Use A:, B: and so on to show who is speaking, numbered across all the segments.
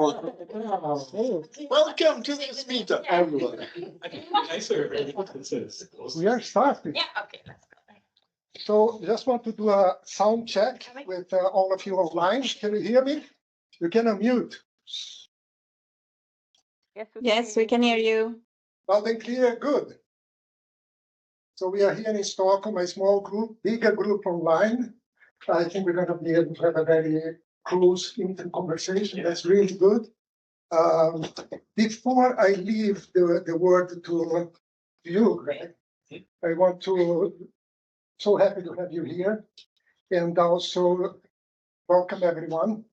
A: Welcome to this meetup, everyone.
B: We are starting.
C: Yeah, okay, let's go.
B: So just want to do a sound check with all of you online. Can you hear me? You can unmute.
C: Yes, we can hear you.
B: Loud and clear, good. So we are here in Stockholm, a small group, bigger group online. I think we're going to be able to have a very close, intimate conversation. That's really good. Before I leave the word to you, Greg, I want to, so happy to have you here, and also welcome everyone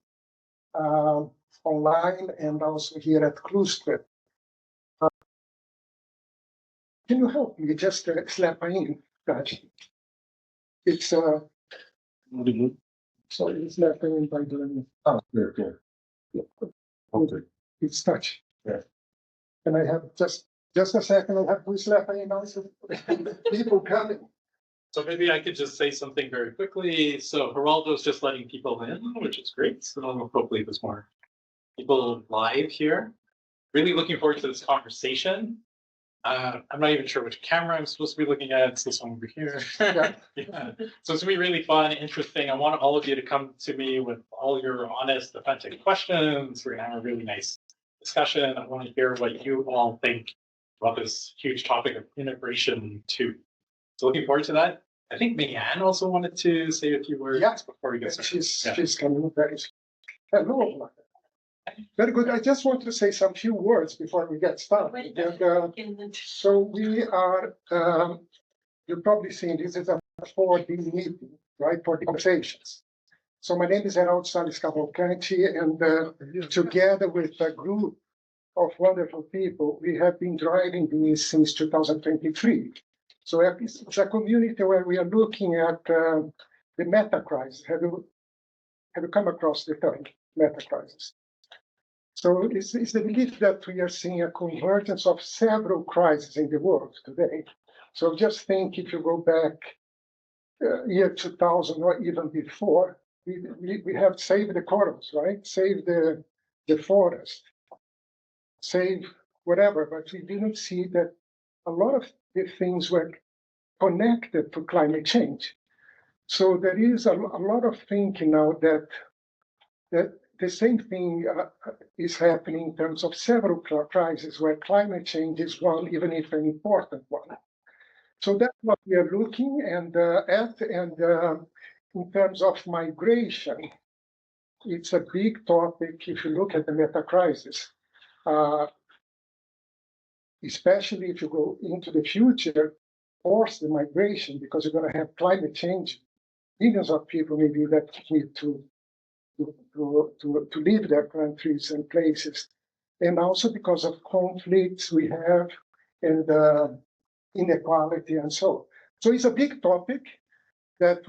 B: online and also here at Kluster. Can you help me just slap in, guys? It's so it's left in by doing.
A: Oh, there. Okay.
B: It's touch.
A: Yeah.
B: And I have just a second. I have to slap in now. So people coming.
D: So maybe I could just say something very quickly. So Geraldo's just letting people in, which is great. So hopefully there's more people live here. Really looking forward to this conversation. I'm not even sure which camera I'm supposed to be looking at. It's this one over here.
B: Yeah.
D: Yeah. So it's gonna be really fun, interesting. I want all of you to come to me with all your honest, authentic questions. We're gonna have a really nice discussion. I want to hear what you all think about this huge topic of immigration too. So looking forward to that. I think Mayanne also wanted to say a few words before we get started.
B: She's coming very soon. Hello. Very good. I just want to say some few words before we get started. So we are, you've probably seen this is a 4D meeting, right, for the conversations. So my name is Fernando and together with a group of wonderful people, we have been driving this since 2023. So it's a community where we are looking at the meta crisis. Have you come across the term meta crisis? So it's the belief that we are seeing a convergence of several crises in the world today. So just think if you go back year 2000 or even before, we have saved the corals, right? Save the forest, save whatever, but we didn't see that a lot of the things were connected to climate change. So there is a lot of thinking now that the same thing is happening in terms of several crises where climate change is one, even if an important one. So that's what we are looking at. And in terms of migration, it's a big topic if you look at the meta crisis. Especially if you go into the future, force the migration, because you're going to have climate change. Millions of people maybe that need to leave their countries and places, and also because of conflicts we have and inequality and so. So it's a big topic that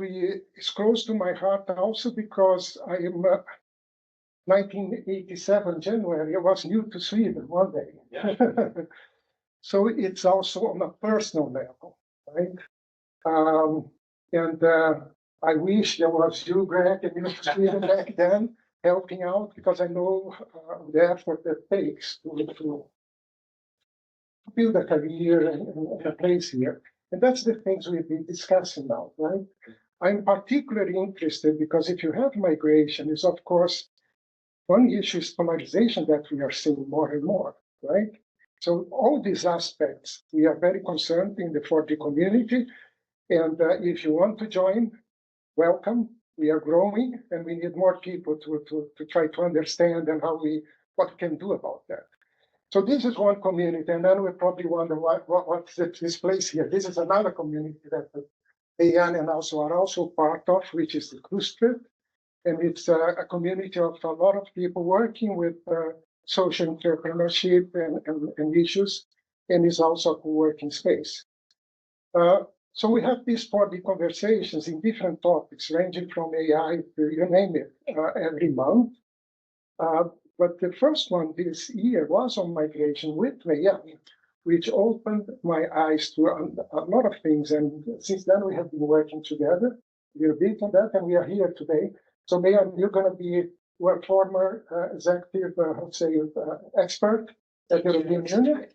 B: is close to my heart also because I am 1987 January. I was new to Sweden one day.
D: Yeah.
B: So it's also on a personal level, right? I wish there was you, Greg, and you Sweden back then helping out, because I know the effort that takes to build a career and a place here. And that's the things we've been discussing now, right? I'm particularly interested because if you have migration, is of course, one issue is polarization that we are seeing more and more, right? So all these aspects, we are very concerned in the 4D community. And if you want to join, welcome. We are growing and we need more people to try to understand and what we can do about that. So this is one community, and then we probably wonder what's this place here. This is another community that Mayanne and also are also part of, which is the Kluster. And it's a community of a lot of people working with social entrepreneurship and issues, and it's also a co-working space. So we have these 4D conversations in different topics, ranging from AI to you name it, every month. But the first one this year was on migration with Mayanne, which opened my eyes to a lot of things. And since then, we have been working together a little bit on that, and we are here today. So Mayanne, you're going to be were former executive, expert at the European Union.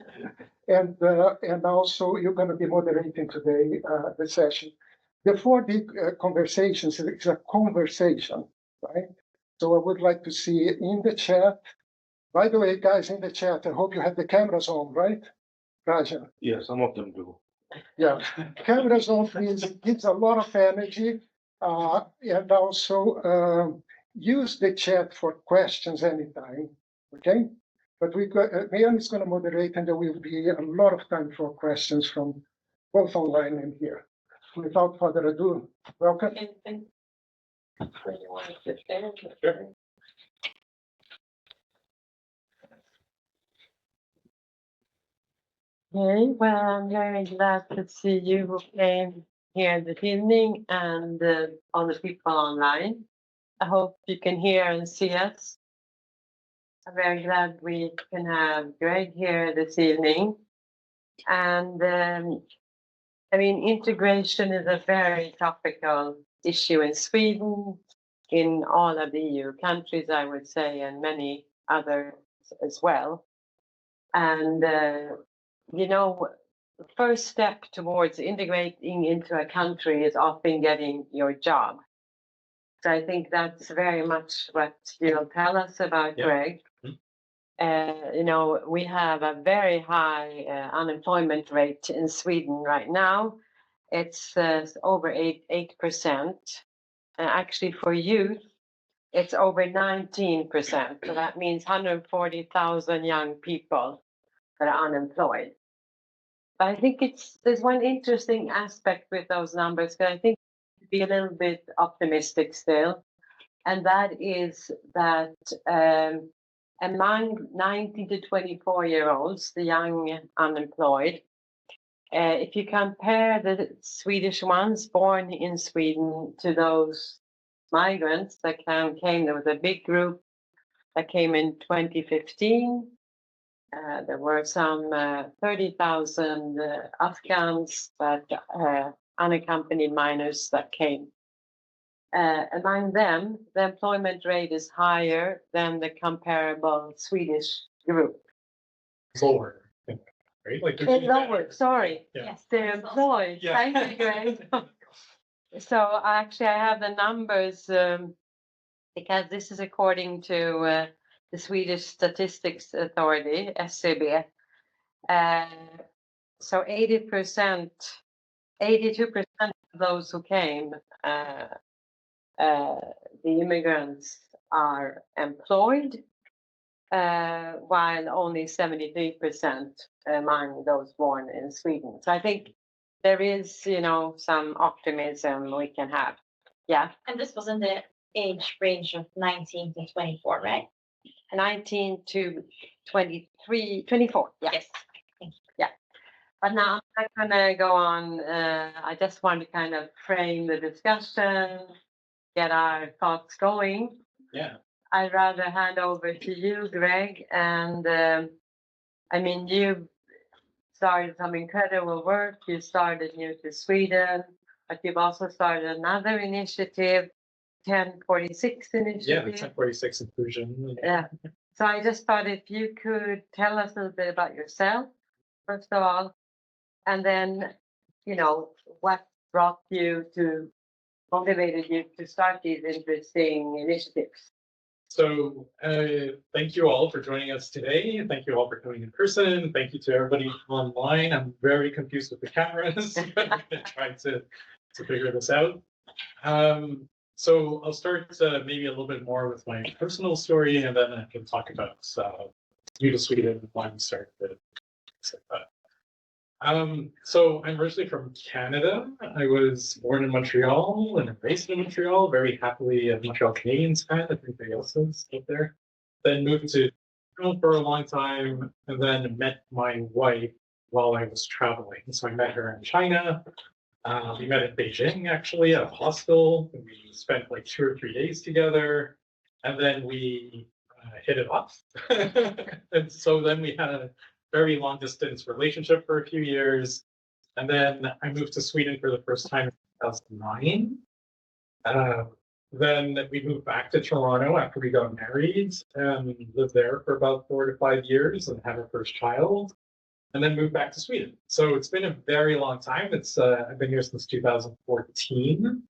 B: And also you're going to be moderating today the session. The 4D conversations is a conversation, right? So I would like to see in the chat. By the way, guys, in the chat, I hope you have the cameras on, right? Raja?
A: Yeah, some of them do.
B: Yeah, cameras on means it gives a lot of energy, and also use the chat for questions anytime, okay? But we got, Mian is going to moderate, and there will be a lot of time for questions from both online and here. Without further ado, welcome.
E: Okay, well, I'm very glad to see you who came here this evening and all the people online. I hope you can hear and see us. I'm very glad we can have Greg here this evening. And I mean, integration is a very topical issue in Sweden, in all of the EU countries, I would say, and many others as well. And you know, the first step towards integrating into a country is often getting your job. So I think that's very much what you'll tell us about, Greg. You know, we have a very high unemployment rate in Sweden right now. It's over 8%. Actually, for youth, it's over 19%. So that means 140,000 young people that are unemployed. But I think there's one interesting aspect with those numbers, because I think to be a little bit optimistic still, and that is that among 19 to 24-year-olds, the young unemployed, if you compare the Swedish ones born in Sweden to those migrants that came, there was a big group that came in 2015. There were some 30,000 Afghans, but unaccompanied minors that came. Among them, the employment rate is higher than the comparable Swedish group.
D: Lower, right? Like
E: It's lower, sorry.
D: Yeah.
C: Yes.
E: They're employed.
D: Yeah.
E: Thank you, Greg. So actually, I have the numbers because this is according to the Swedish Statistics Authority, SCB. So 80%, 82% of those who came, the immigrants are employed, while only 73% among those born in Sweden. So I think there is, you know, some optimism we can have. Yeah.
C: And this was in the age range of 19 to 24, right?
E: 19 to 23, 24. Yeah.
C: Yes.
E: Yeah. But now I'm not going to go on. I just want to kind of frame the discussion, get our thoughts going.
D: Yeah.
E: I'd rather hand over to you, Greg. And I mean, you've started some incredible work. You started New to Sweden, but you've also started another initiative, 1046 initiative.
D: Yeah, the 1046 inclusion.
E: Yeah. So I just thought if you could tell us a little bit about yourself, first of all, and then, you know, what motivated you to start these interesting initiatives.
D: So thank you all for joining us today. Thank you all for coming in person. Thank you to everybody online. I'm very confused with the cameras. I'm going to try to figure this out. So I'll start maybe a little bit more with my personal story, and then I can talk about New to Sweden, why we started it, things like that. So I'm originally from Canada. I was born in Montreal and raised in Montreal, very happily a Montreal Canadiens fan. Everybody else is up there. Then moved to Toronto for a long time, and then met my wife while I was traveling. So I met her in China. We met in Beijing, actually, at a hostel. We spent like 2 or 3 days together, and then we hit it off. And so then we had a very long distance relationship for a few years. And then I moved to Sweden for the first time in 2009. Then we moved back to Toronto after we got married and lived there for about 4 to 5 years and had our first child, and then moved back to Sweden. So it's been a very long time. I've been here since 2014.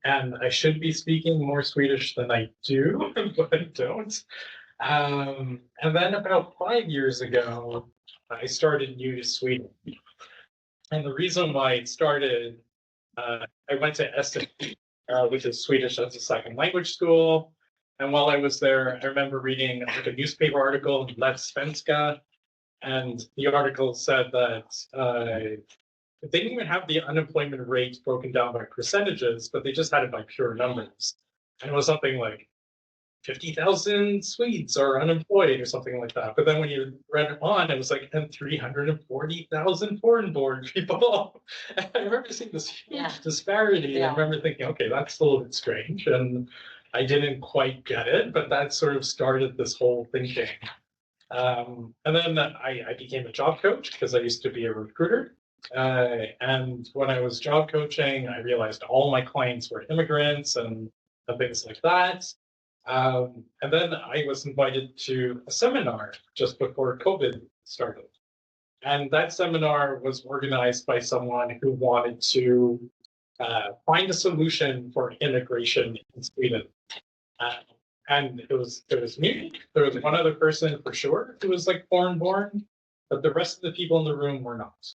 D: And I should be speaking more Swedish than I do, but I don't. And then about 5 years ago, I started New to Sweden. And the reason why it started, I went to SFI, which is Swedish as a second language school. And while I was there, I remember reading like a newspaper article, Let's Svenska, and the article said that they didn't even have the unemployment rate broken down by percentages, but they just had it by pure numbers. And it was something like 50,000 Swedes are unemployed or something like that. But then when you read it on, it was like, and 340,000 foreign-born people. And I remember seeing this huge disparity.
E: Yeah.
D: I remember thinking, okay, that's a little bit strange. And I didn't quite get it, but that sort of started this whole thinking. And then I became a job coach because I used to be a recruiter. And when I was job coaching, I realized all my clients were immigrants and things like that. And then I was invited to a seminar just before COVID started. And that seminar was organized by someone who wanted to find a solution for immigration in Sweden. And it was me. There was one other person for sure who was like foreign-born, but the rest of the people in the room were not.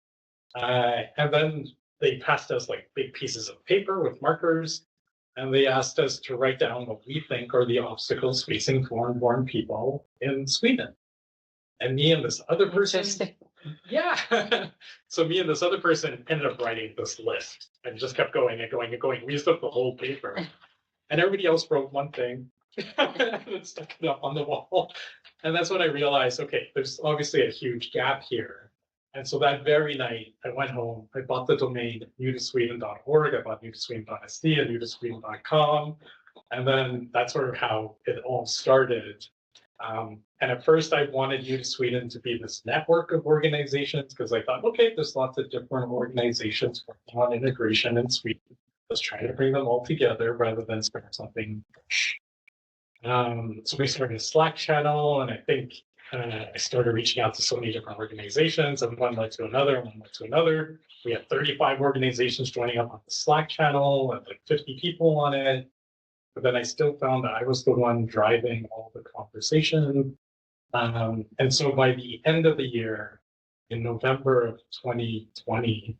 D: And then they passed us like big pieces of paper with markers, and they asked us to write down what we think are the obstacles facing foreign-born people in Sweden. And me and this other person, yeah. So me and this other person ended up writing this list and just kept going and going and going. We used up the whole paper, and everybody else wrote one thing and stuck it up on the wall. And that's when I realized, okay, there's obviously a huge gap here. And so that very night, I went home, I bought the domain newtosweden.org, I bought newtosweden.se and newtosweden.com. And then that's sort of how it all started. And at first I wanted New to Sweden to be this network of organizations because I thought, okay, there's lots of different organizations working on integration in Sweden. Let's try to bring them all together rather than start something. So we started a Slack channel, and I think I started reaching out to so many different organizations, and one led to another, and one led to another. We had 35 organizations joining up on the Slack channel and like 50 people on it. But then I still found that I was the one driving all the conversation. And so by the end of the year, in November of 2020,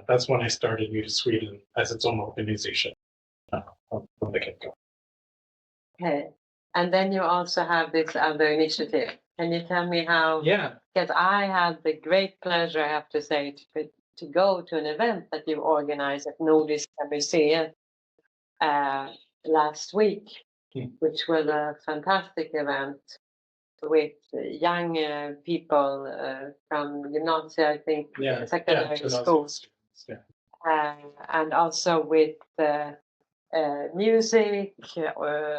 D: that's when I started New to Sweden as its own organization from the get-go.
E: Okay. And then you also have this other initiative. Can you tell me how?
D: Yeah.
E: Because I had the great pleasure, I have to say, to go to an event that you organized at Nordiska Museet last week, which was a fantastic event with young people from Gymnasia, I think, secondary schools.
D: Yeah.
E: And also with music,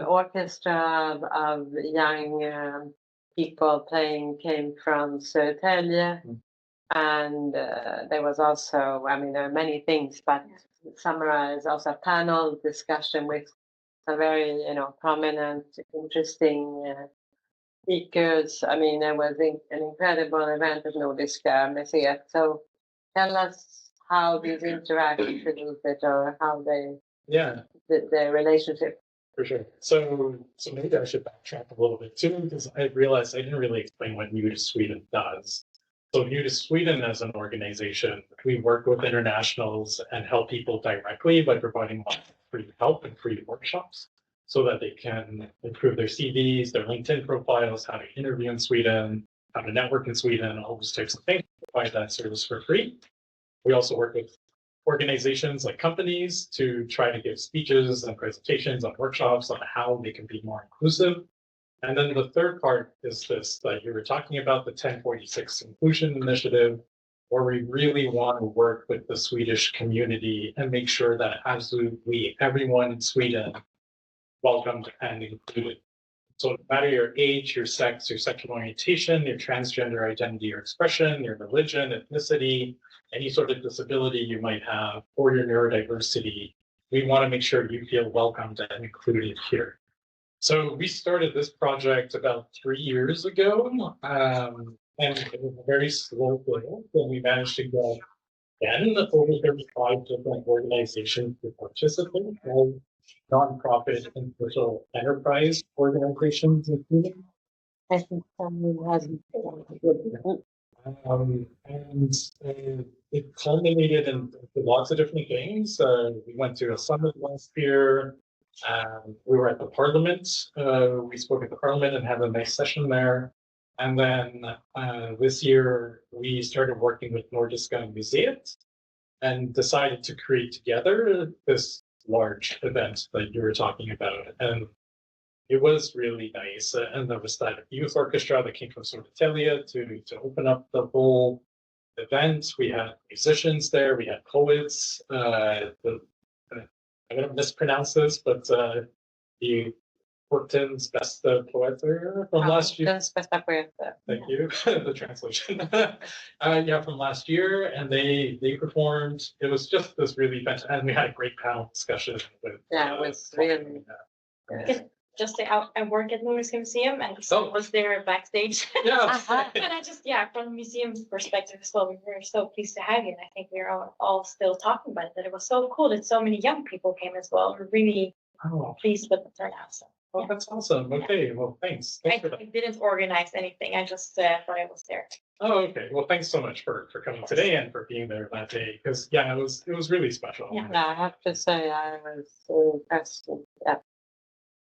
E: orchestra of young people playing came from Södertälje. And there was also, I mean, there are many things, but summarize also a panel discussion with some very, prominent, interesting speakers. I mean, there was an incredible event at Nordiska Museet. So tell us how these interact a little bit, or how they, the relationship.
D: For sure. So maybe I should backtrack a little bit too, because I realized I didn't really explain what New to Sweden does. So New to Sweden as an organization, we work with internationals and help people directly by providing free help and free workshops so that they can improve their CVs, their LinkedIn profiles, how to interview in Sweden, how to network in Sweden, all those types of things. Provide that service for free. We also work with organizations like companies to try to give speeches and presentations on workshops on how they can be more inclusive. And then the third part is this that you were talking about, the 1046 Inclusion Initiative, where we really want to work with the Swedish community and make sure that absolutely everyone in Sweden welcomed and included. So no matter your age, your sex, your sexual orientation, your transgender identity or expression, your religion, ethnicity, any sort of disability you might have, or your neurodiversity, we want to make sure you feel welcomed and included here. So we started this project about 3 years ago, and it was a very slow build, and we managed to get again over 35 different organizations to participate, all nonprofit and social enterprise organizations including.
E: I think someone hasn't.
D: And it culminated in lots of different things. We went to a summit last year. We were at the Parliament. We spoke at the Parliament and had a nice session there. And then this year we started working with Nordiska Museet and decided to create together this large event that you were talking about. And it was really nice. And there was that youth orchestra that came from Södertälje to open up the whole event. We had musicians there, we had poets. I'm going to mispronounce this, but the Hortens Besta Poeter from last year.
E: Världens bästa poeter.
D: Thank you, the translation. Yeah, from last year, and they performed. It was just this really fantastic, and we had a great panel discussion. With,
E: Yeah, it was really.
C: Just I work at Nordiska Museum and so was there backstage.
D: Yeah.
C: And I just, from the museum's perspective as well, we were so pleased to have you. And I think we're all still talking about it, that it was so cool that so many young people came as well. We're really pleased with the turnout. So,
D: Oh, that's awesome. Okay, well, thanks.
C: I
D: For that.
C: didn't organize anything. I just thought I was there.
D: Oh, okay. Well, thanks so much for coming today and for being there that day. Because it was really special.
C: Yeah.
E: I have to say I was so impressed. Yeah.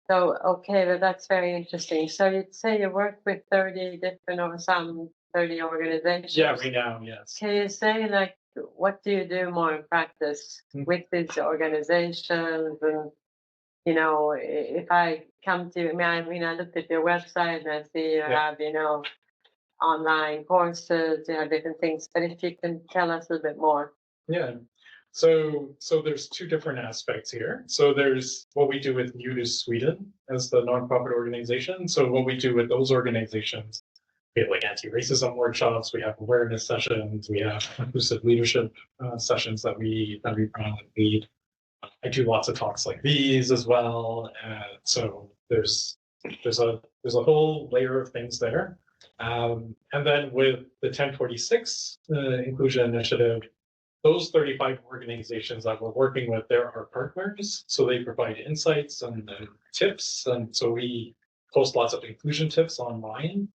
E: So, okay, but that's very interesting. So you'd say you work with 30 different or some 30 organizations.
D: Yeah, right now, yes.
E: Can you say, like, what do you do more in practice with these organizations? And, you know, if I come to, I mean, I looked at your website and I see you have, you know, online courses, you have different things. But if you can tell us a little bit more.
D: Yeah. So there's two different aspects here. So there's what we do with New to Sweden as the nonprofit organization. So what we do with those organizations, we have like anti-racism workshops, we have awareness sessions, we have inclusive leadership sessions that we run and lead. I do lots of talks like these as well. So there's a whole layer of things there. And then with the 1046 inclusion initiative, those 35 organizations that we're working with, they're our partners. So they provide insights and tips. And so we post lots of inclusion tips online.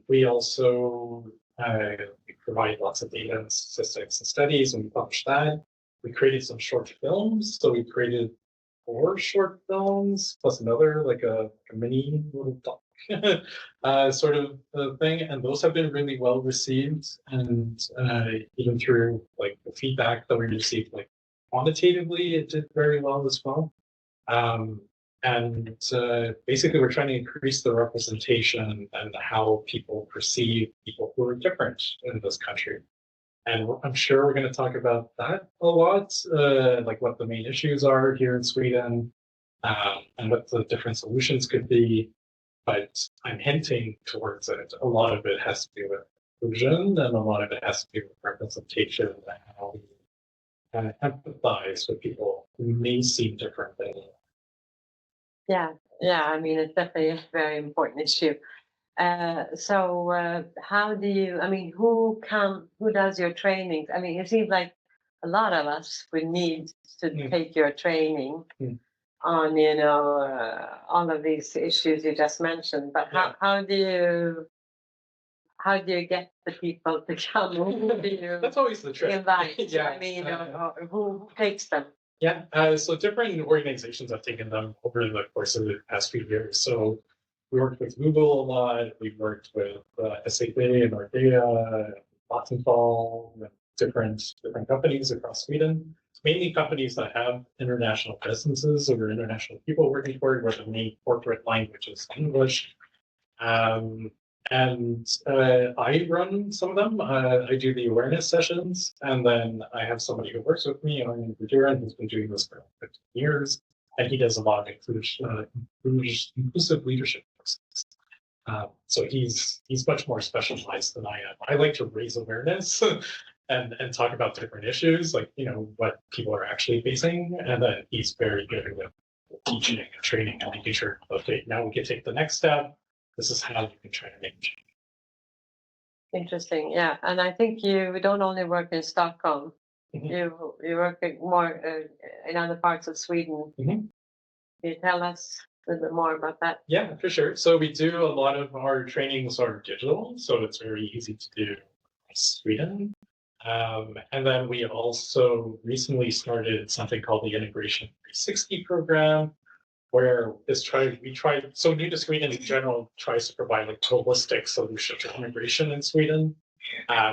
D: We also we provide lots of data and statistics and studies, and we publish that. We created some short films. So we created 4 short films plus another, like a mini little doc sort of thing, and those have been really well received, and even through like the feedback that we received, like quantitatively, it did very well as well. And basically, we're trying to increase the representation and how people perceive people who are different in this country. And I'm sure we're going to talk about that a lot, like what the main issues are here in Sweden, and what the different solutions could be. But I'm hinting towards it. A lot of it has to do with inclusion, and a lot of it has to do with representation and how we empathize with people who may seem different than you.
E: Yeah, I mean, it's definitely a very important issue. So how do you, I mean, who does your trainings? I mean, it seems like a lot of us would need to take your training on, you know, all of these issues you just mentioned. But how do you get the people to come? Who do you
D: That's always the trick.
E: invite?
D: Yeah.
E: I mean, or who takes them?
D: Yeah, so different organizations have taken them over the course of the past few years. So we worked with Google a lot. We worked with SAP and Nordea, Vattenfall, different companies across Sweden. Mainly companies that have international businesses or international people working for it, where the main corporate language is English. And I run some of them. I do the awareness sessions, and then I have somebody who works with me, Arne Verduren, who's been doing this for 15 years, and he does a lot of inclusive leadership courses. So he's much more specialized than I am. I like to raise awareness and talk about different issues, like, what people are actually facing. And then he's very good with teaching and training and making sure, okay, now we can take the next step. This is how you can try to make change.
E: Interesting, yeah. And I think you don't only work in Stockholm.
D: Mhm.
E: You work more in other parts of Sweden.
D: Mhm.
E: Can you tell us a little bit more about that?
D: Yeah, for sure. So we do a lot of our trainings are digital, so it's very easy to do in Sweden. And then we also recently started something called the Integration 360 program, where so New to Sweden in general tries to provide like holistic solution to immigration in Sweden.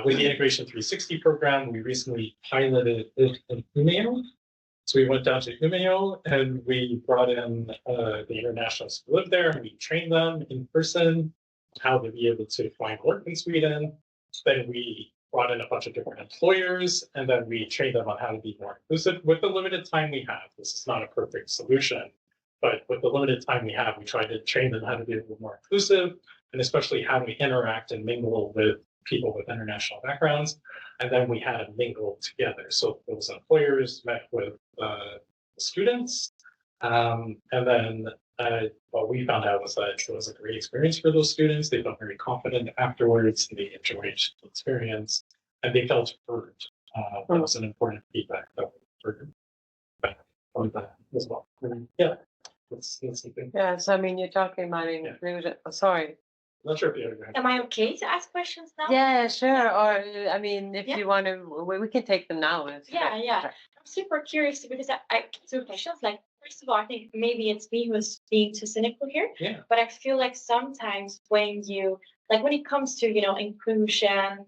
D: With the Integration 360 program, we recently piloted it in Umeå. So we went down to Umeå and we brought in the internationals who live there, and we trained them in person how to be able to find work in Sweden. Then we brought in a bunch of different employers, and then we trained them on how to be more inclusive. With the limited time we have, this is not a perfect solution, but with the limited time we have, we tried to train them how to be a little more inclusive, and especially how to interact and mingle with people with international backgrounds. And then we had to mingle together. So those employers met with students. And then what we found out was that it was a great experience for those students. They felt very confident afterwards. They enjoyed the experience and they felt heard. That was an important feedback that we heard back from that as well. Yeah. That's something.
E: Yeah, so I mean, you're talking about inclusion. Oh, sorry.
D: Not sure if you have.
C: Am I okay to ask questions now?
E: Yeah, sure. Or I mean, if
C: Yeah.
E: you want to, we can take them now.
C: Yeah. I'm super curious because I two questions. Like, first of all, I think maybe it's me who's being too cynical here.
D: Yeah.
C: But I feel like sometimes when it comes to, inclusion,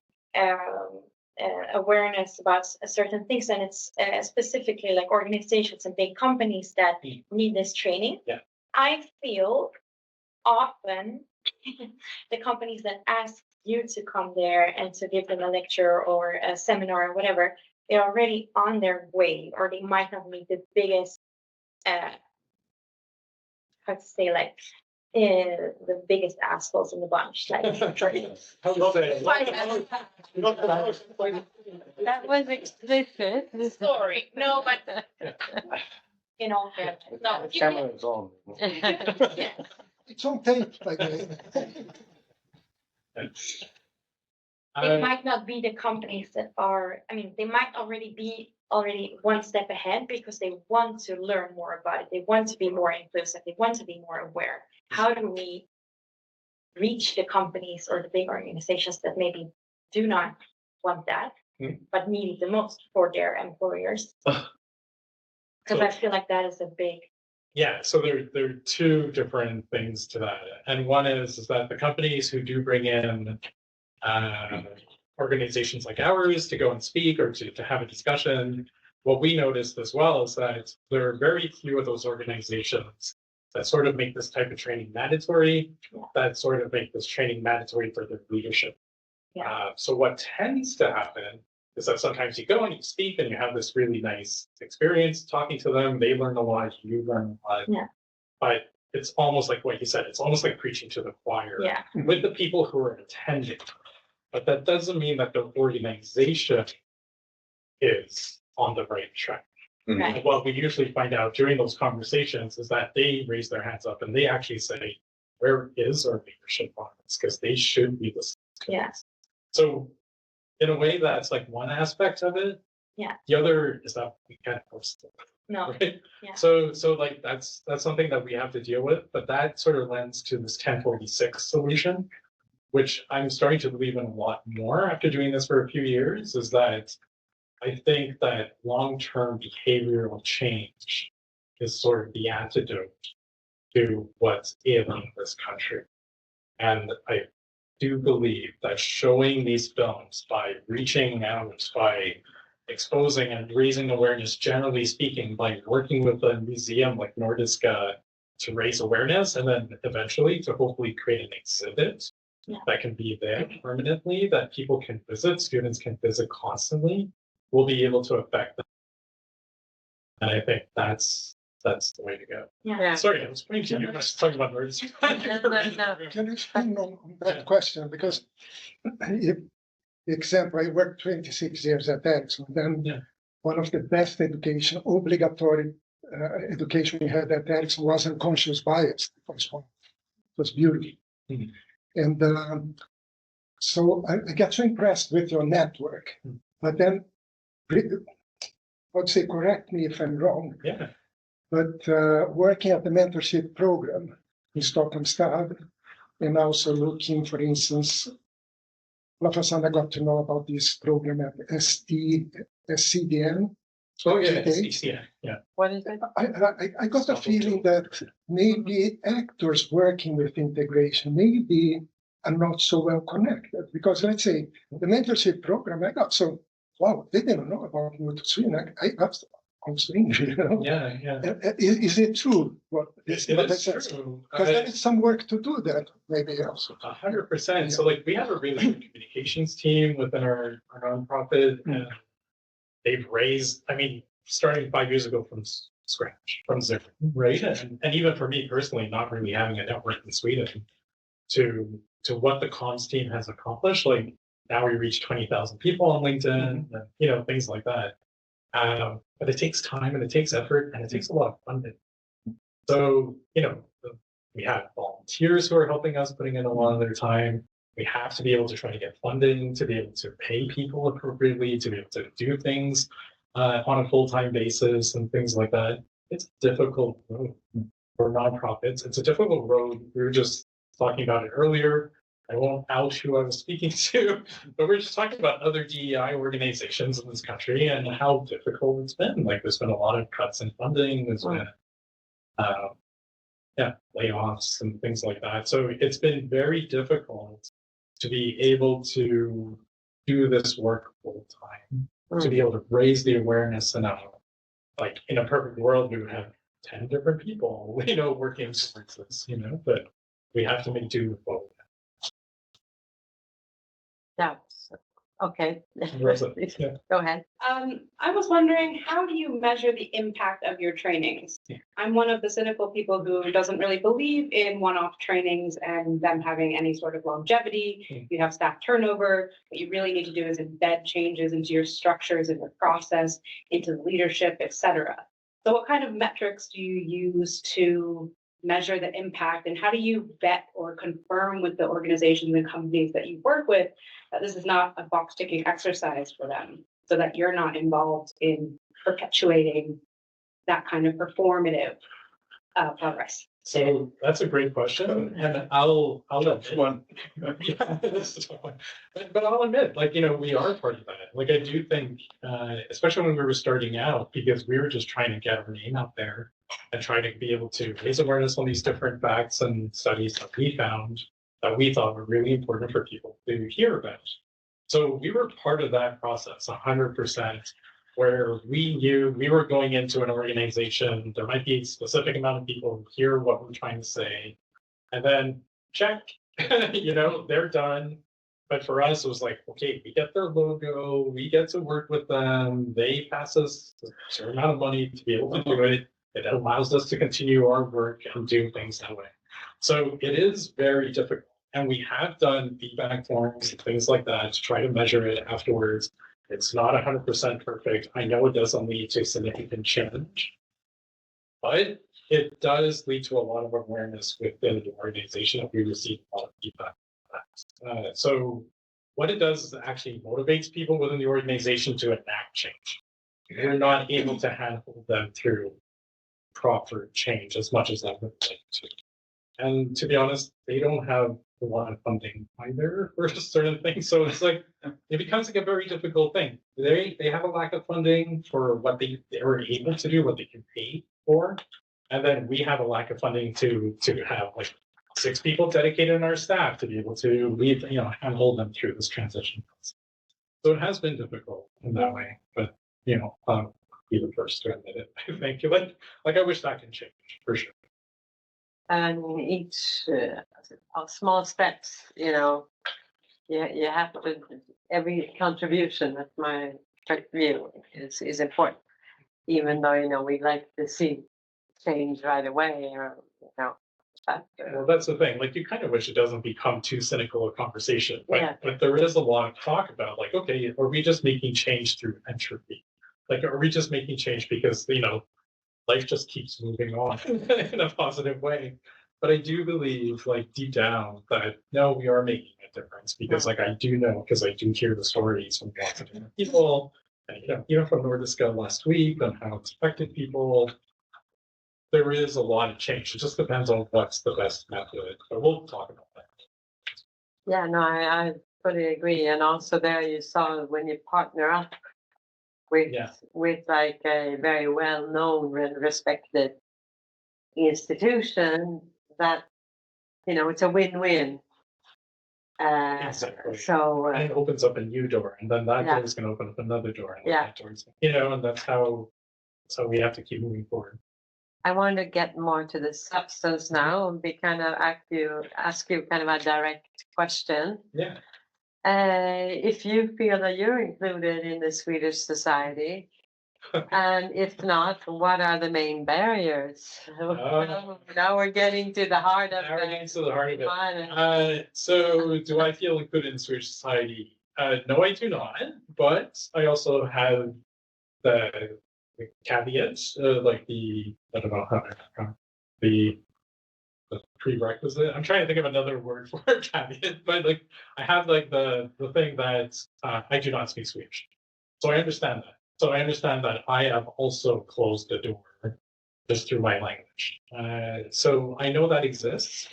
C: awareness about certain things, and it's specifically like organizations and big companies that need this training.
D: Yeah.
C: I feel often the companies that ask you to come there and to give them a lecture or a seminar or whatever, they're already on their way, or they might not meet the biggest, how to say, like, the biggest assholes in the bunch. Like,
E: That was explicit.
C: sorry, no, but no.
A: Camera is on.
C: Yeah.
B: It's on tape, by the way.
C: They might not be the companies that are, they might already be one step ahead because they want to learn more about it. They want to be more inclusive. They want to be more aware. How do we reach the companies or the big organizations that maybe do not want that, but need it the most for their employers? Because I feel like that is a big.
D: Yeah, so there are two different things to that. And one is that the companies who do bring in organizations like ours to go and speak or to have a discussion, what we noticed as well is that there are very few of those organizations that sort of make this type of training mandatory, that sort of make this training mandatory for their leadership.
C: Yeah.
D: So what tends to happen is that sometimes you go and you speak and you have this really nice experience talking to them. They learn a lot, you learn a lot.
C: Yeah.
D: But it's almost like what you said, it's almost like preaching to the choir with the people who are attending. But that doesn't mean that the organization is on the right track.
C: Right.
D: And what we usually find out during those conversations is that they raise their hands up and they actually say, where is our leadership on this? Because they should be listening to us. So in a way, that's like one aspect of it.
C: Yeah.
D: The other is that we can't post it.
C: No.
D: Right?
C: Yeah.
D: So like that's something that we have to deal with, but that sort of lends to this 1046 solution, which I'm starting to believe in a lot more after doing this for a few years, is that I think that long-term behavioral change is sort of the antidote to what's ailing this country. And I do believe that showing these films, by reaching out, by exposing and raising awareness, generally speaking, by working with a museum like Nordiska to raise awareness, and then eventually to hopefully create an exhibit that can be there permanently, that people can visit, students can visit constantly, will be able to affect them. And I think that's the way to go.
C: Yeah.
D: Sorry, I was pointing to you. I was talking about words.
E: No.
B: Can you spin on that question? Because if example, I worked 26 years at Ericsson. Then
D: Yeah.
B: one of the best obligatory education we had at Ericsson was unconscious bias. The first one. It was beautiful.
D: Mhm.
B: And so I got so impressed with your network. But then, I would say, correct me if I'm wrong,
D: Yeah.
B: but working at the mentorship program in Stockholm Stad, and also looking, for instance, all of a sudden I got to know about this program at SCDN.
D: Oh, yeah.
B: Okay.
D: Yeah.
E: What is it?
B: I got a feeling that maybe actors working with integration maybe are not so well connected, because let's say the mentorship program I got, so wow, they didn't know about Move to Sweden. I asked on Sweden, you know.
D: Yeah. Yeah.
B: Is it true? What
D: It
B: what I
D: is
B: said?
D: true.
B: Because there is some work to do that, maybe also.
D: 100%. So like we have a really good communications team within our nonprofit, and they've raised, I mean, starting 5 years ago from scratch, from zero, right? And even for me personally, not really having a network in Sweden, to what the comms team has accomplished, like now we reach 20,000 people on LinkedIn, and, you know, things like that. But it takes time and it takes effort and it takes a lot of funding. So, you know, we have volunteers who are helping us, putting in a lot of their time. We have to be able to try to get funding, to be able to pay people appropriately, to be able to do things on a full-time basis and things like that. It's a difficult road for nonprofits. It's a difficult road. We were just talking about it earlier. I won't out who I was speaking to, but we're just talking about other DEI organizations in this country and how difficult it's been. Like there's been a lot of cuts in funding. There's been layoffs and things like that. So it's been very difficult to be able to do this work full time, to be able to raise the awareness enough. Like in a perfect world, we would have 10 different people, you know, working towards this, you know, but we have to make do with what we have.
E: Yeah. Okay.
D: Rosa, yeah.
E: Go ahead.
F: I was wondering, how do you measure the impact of your trainings?
D: Yeah.
F: I'm one of the cynical people who doesn't really believe in one-off trainings and them having any sort of longevity. You have staff turnover. What you really need to do is embed changes into your structures and your process, into the leadership, etc. So what kind of metrics do you use to measure the impact, and how do you vet or confirm with the organizations and companies that you work with that this is not a box ticking exercise for them, so that you're not involved in perpetuating that kind of performative progress?
D: So that's a great question, and I'll admit one. Yeah, this is one. But I'll admit, like, you know, we are part of that. Like I do think, especially when we were starting out, because we were just trying to get our name out there and try to be able to raise awareness on these different facts and studies that we found that we thought were really important for people to hear about. So we were part of that process 100%, where we knew we were going into an organization, there might be a specific amount of people who hear what we're trying to say, and then check, you know, they're done. But for us, it was like, okay, we get their logo, we get to work with them, they pass us a certain amount of money to be able to do it. It allows us to continue our work and do things that way. So it is very difficult. And we have done feedback forms and things like that to try to measure it afterwards. It's not 100% perfect. I know it doesn't lead to significant change, but it does lead to a lot of awareness within the organization. We receive a lot of feedback. So what it does is it actually motivates people within the organization to enact change. We're not able to handle them through proper change as much as I would like to. And to be honest, they don't have a lot of funding either for certain things. So it's like, it becomes like a very difficult thing. They have a lack of funding for what they're able to do, what they can pay for. And then we have a lack of funding to have like 6 people dedicated in our staff to be able to lead, you know, and hold them through this transition process. So it has been difficult in that way, but you know, be the first to admit it. Thank you. Like I wish that can change for sure.
E: And each small steps, you know, you have to, every contribution, that's my view, is important. Even though, you know, we like to see change right away, or, you know, factor.
D: Well, that's the thing. Like, you kind of wish it doesn't become too cynical a conversation, but,
E: Yeah.
D: but there is a lot of talk about, like, okay, are we just making change through entropy? Like, are we just making change because, life just keeps moving on in a positive way? But I do believe, like, deep down that no, we are making a difference because, like, I do know, because I do hear the stories from lots of different people, and, even from Nordiska last week on how it's affected people. There is a lot of change. It just depends on what's the best method. But we'll talk about that.
E: Yeah, no, I fully agree. And also there you saw when you partner up with
D: Yeah.
E: with like a very well-known and respected institution that, it's a win-win.
D: Exactly.
E: So
D: And it opens up a new door, and then that
E: Yeah.
D: door is going to open up another door, and
E: Yeah.
D: that door's, and that's how we have to keep moving forward.
E: I want to get more to the substance now and ask you kind of a direct question.
D: Yeah.
E: If you feel that you're included in the Swedish society, and if not, what are the main barriers? Now we're getting to the heart of
D: Now we're getting to the heart of it.
E: matter.
D: So, do I feel included in Swedish society? No, I do not. But I also have the caveats, like I don't know how the prerequisite. I'm trying to think of another word for caveat, but like I have like the thing that I do not speak Swedish, so I understand that. So I understand that I have also closed the door just through my language. So I know that exists,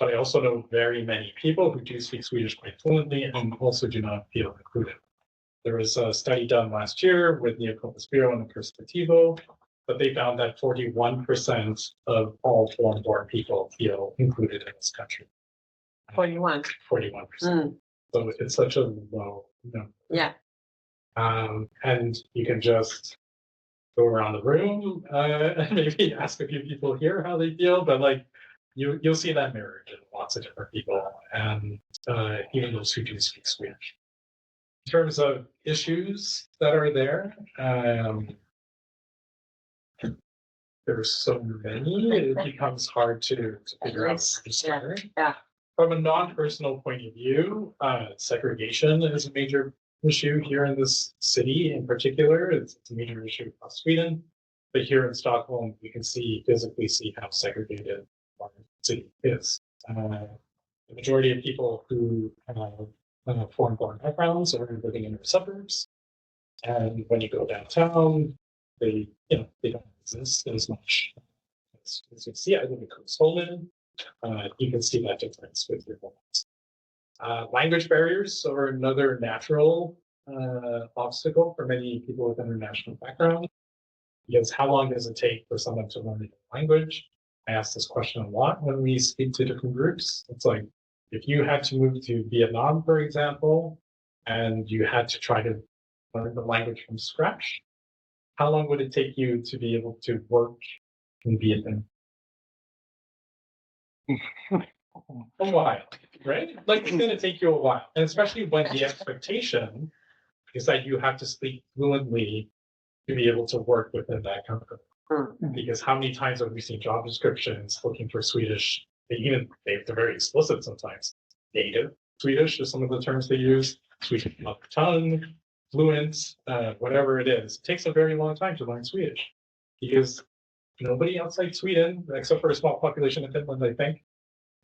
D: but I also know very many people who do speak Swedish quite fluently and also do not feel included. There was a study done last year with Neocompus Bureau and Perspectivo, but they found that 41% of all foreign-born people feel included in this country.
E: 41.
D: 41%. So it's such a low number.
E: Yeah.
D: And you can just go around the room and maybe ask a few people here how they feel, but like you'll see that mirrored in lots of different people, and even those who do speak Swedish. In terms of issues that are there, there's so many, it becomes hard to figure out where to start.
E: Yeah.
D: From a non-personal point of view, segregation is a major issue here in this city in particular. It's a major issue across Sweden. But here in Stockholm, you can physically see how segregated our city is. The majority of people who have foreign-born backgrounds are living in the suburbs. And when you go downtown, they don't exist as much. As you see, I live in Kungsholmen. You can see that difference with your homes. Language barriers are another natural obstacle for many people with international background. Because how long does it take for someone to learn a language? I ask this question a lot when we speak to different groups. It's like, if you had to move to Vietnam, for example, and you had to try to learn the language from scratch, how long would it take you to be able to work in Vietnam? A while, right? Like, it's going to take you a while. And especially when the expectation is that you have to speak fluently to be able to work within that company. Because how many times have we seen job descriptions looking for Swedish? They're very explicit sometimes. Native Swedish is some of the terms they use. Swedish mother tongue, fluent, whatever it is. It takes a very long time to learn Swedish because nobody outside Sweden, except for a small population in Finland, I think,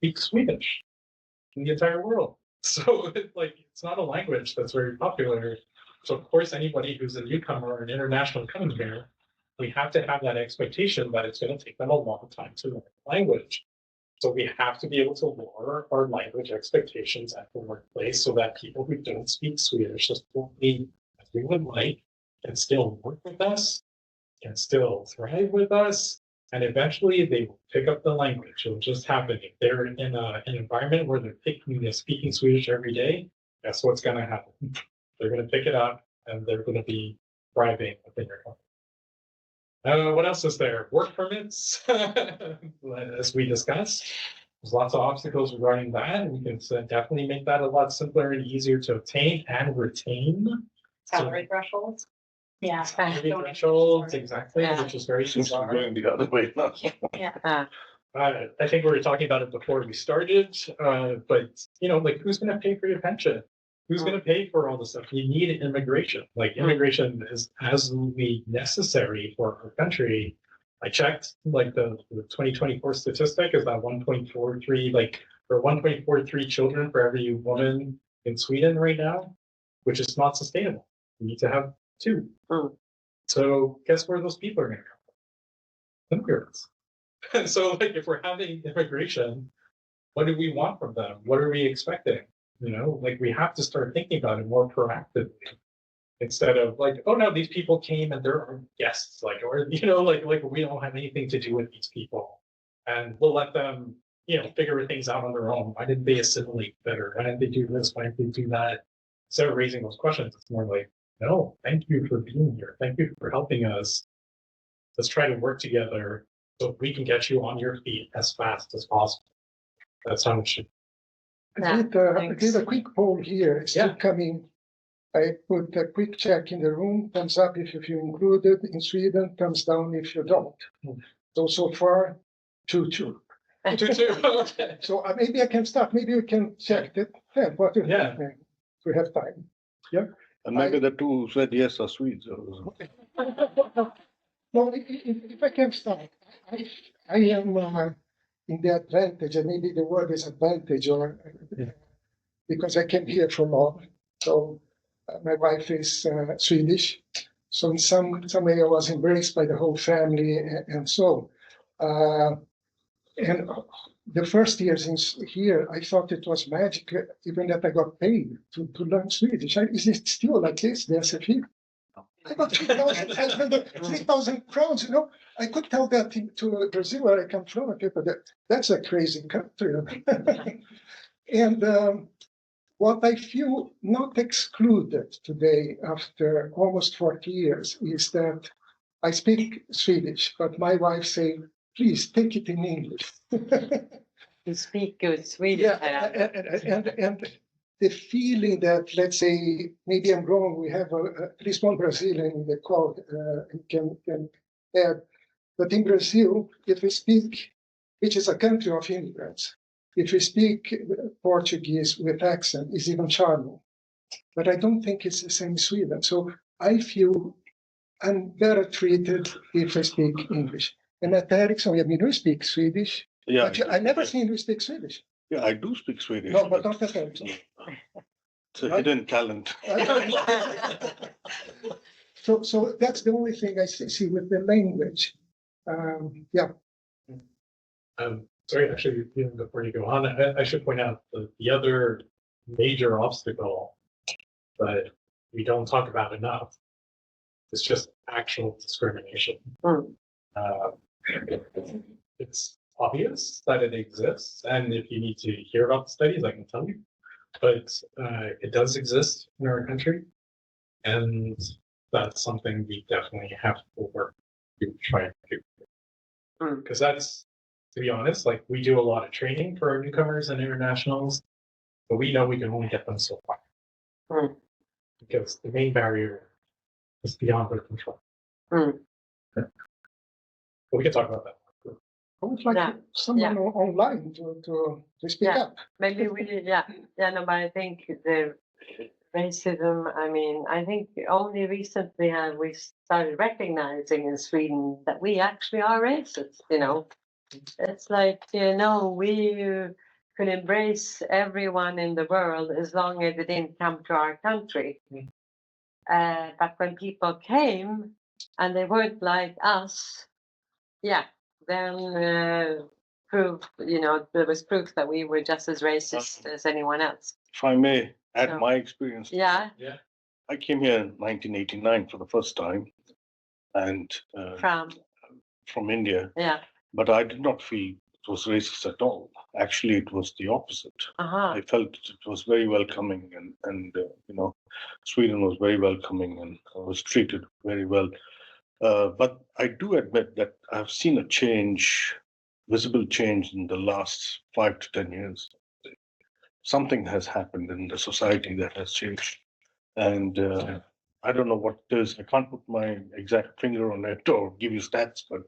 D: speaks Swedish in the entire world. So it's not a language that's very popular. So of course, anybody who's a newcomer or an international coming here, we have to have that expectation that it's going to take them a long time to learn the language. So we have to be able to lower our language expectations at the workplace so that people who don't speak Swedish as fluently as we would like can still work with us, can still thrive with us, and eventually they will pick up the language. It'll just happen. If they're in an environment where they're speaking Swedish every day, that's what's going to happen. They're going to pick it up and they're going to be thriving within your company. What else is there? Work permits, as we discussed. There's lots of obstacles regarding that. We can definitely make that a lot simpler and easier to obtain and retain.
F: Salary thresholds.
C: Yeah.
D: Salary thresholds, exactly,
E: Yeah.
D: which is very
A: Seems to be
D: bizarre.
A: going the other way now.
C: Yeah.
D: I think we were talking about it before we started, but like who's going to pay for your pension? Who's going to pay for all this stuff? You need immigration. Like immigration is absolutely necessary for our country. I checked like the 2024 statistic is that 1.43 or 1.43 children for every woman in Sweden right now, which is not sustainable. We need to have 2. So guess where those people are going to come from? Immigrants. So like if we're having immigration, what do we want from them? What are we expecting? Like we have to start thinking about it more proactively instead of like, oh no, these people came and they're our guests, like, or like we don't have anything to do with these people, and we'll let them figure things out on their own. Why didn't they assimilate better? Why didn't they do this? Why didn't they do that? Instead of raising those questions, it's more like, no, thank you for being here. Thank you for helping us. Let's try to work together so we can get you on your feet as fast as possible. That's how it should.
B: I did a quick poll here. It's still coming. I put a quick check in the room. Thumbs up if you feel included in Sweden. Thumbs down if you don't. So far, 2-2.
D: 2-2. Okay.
B: So maybe I can start. Maybe we can check that. What if we have time? Yeah.
A: And maybe the 2 who said yes are Swedes.
B: No, if I can start, I am in the advantage, and maybe the word is advantage, or because I came here from home. So my wife is Swedish, so in some way I was embraced by the whole family, and so. And the first years here, I thought it was magic, even that I got paid to learn Swedish. Is it still like this? The SFI? I got 3,000 crowns, I could tell that to Brazil, where I come from, people that's a crazy country. And what I feel not excluded today after almost 40 years is that I speak Swedish, but my wife say, please take it in English.
E: You speak good Swedish.
B: And the feeling that, let's say, maybe I'm wrong, we have at least one Brazilian in the call can add, but in Brazil, if we speak, which is a country of immigrants, if we speak Portuguese with accent, is even charming. But I don't think it's the same in Sweden. So I feel I'm better treated if I speak English. And at Ericsson, you speak Swedish.
A: Yeah.
B: I never seen you speak Swedish.
A: Yeah, I do speak Swedish.
B: No, but not at Ericsson.
A: It's a hidden talent.
B: So that's the only thing I see with the language.
D: Sorry, actually, even before you go on, I should point out the other major obstacle that we don't talk about enough is just actual discrimination. It's obvious that it exists, and if you need to hear about the studies, I can tell you. But it does exist in our country, and that's something we definitely have to work to try and do. Because that's, to be honest, like we do a lot of training for our newcomers and internationals, but we know we can only get them so far. Because the main barrier is beyond their control. But we can talk about that.
B: I would like someone online to speak up.
E: Maybe no, but I think the racism, I think only recently have we started recognizing in Sweden that we actually are racist, It's like, we could embrace everyone in the world as long as it didn't come to our country. But when people came and they weren't like us, then there was proof that we were just as racist as anyone else.
A: If I may add my experience.
E: Yeah.
A: I came here in 1989 for the first time, and from India.
E: Yeah.
A: But I did not feel it was racist at all. Actually, it was the opposite. I felt it was very welcoming, and Sweden was very welcoming, and I was treated very well. But I do admit that I've seen a change, visible change in the last 5 to 10 years. Something has happened in the society that has changed. And I don't know what it is. I can't put my exact finger on it or give you stats, but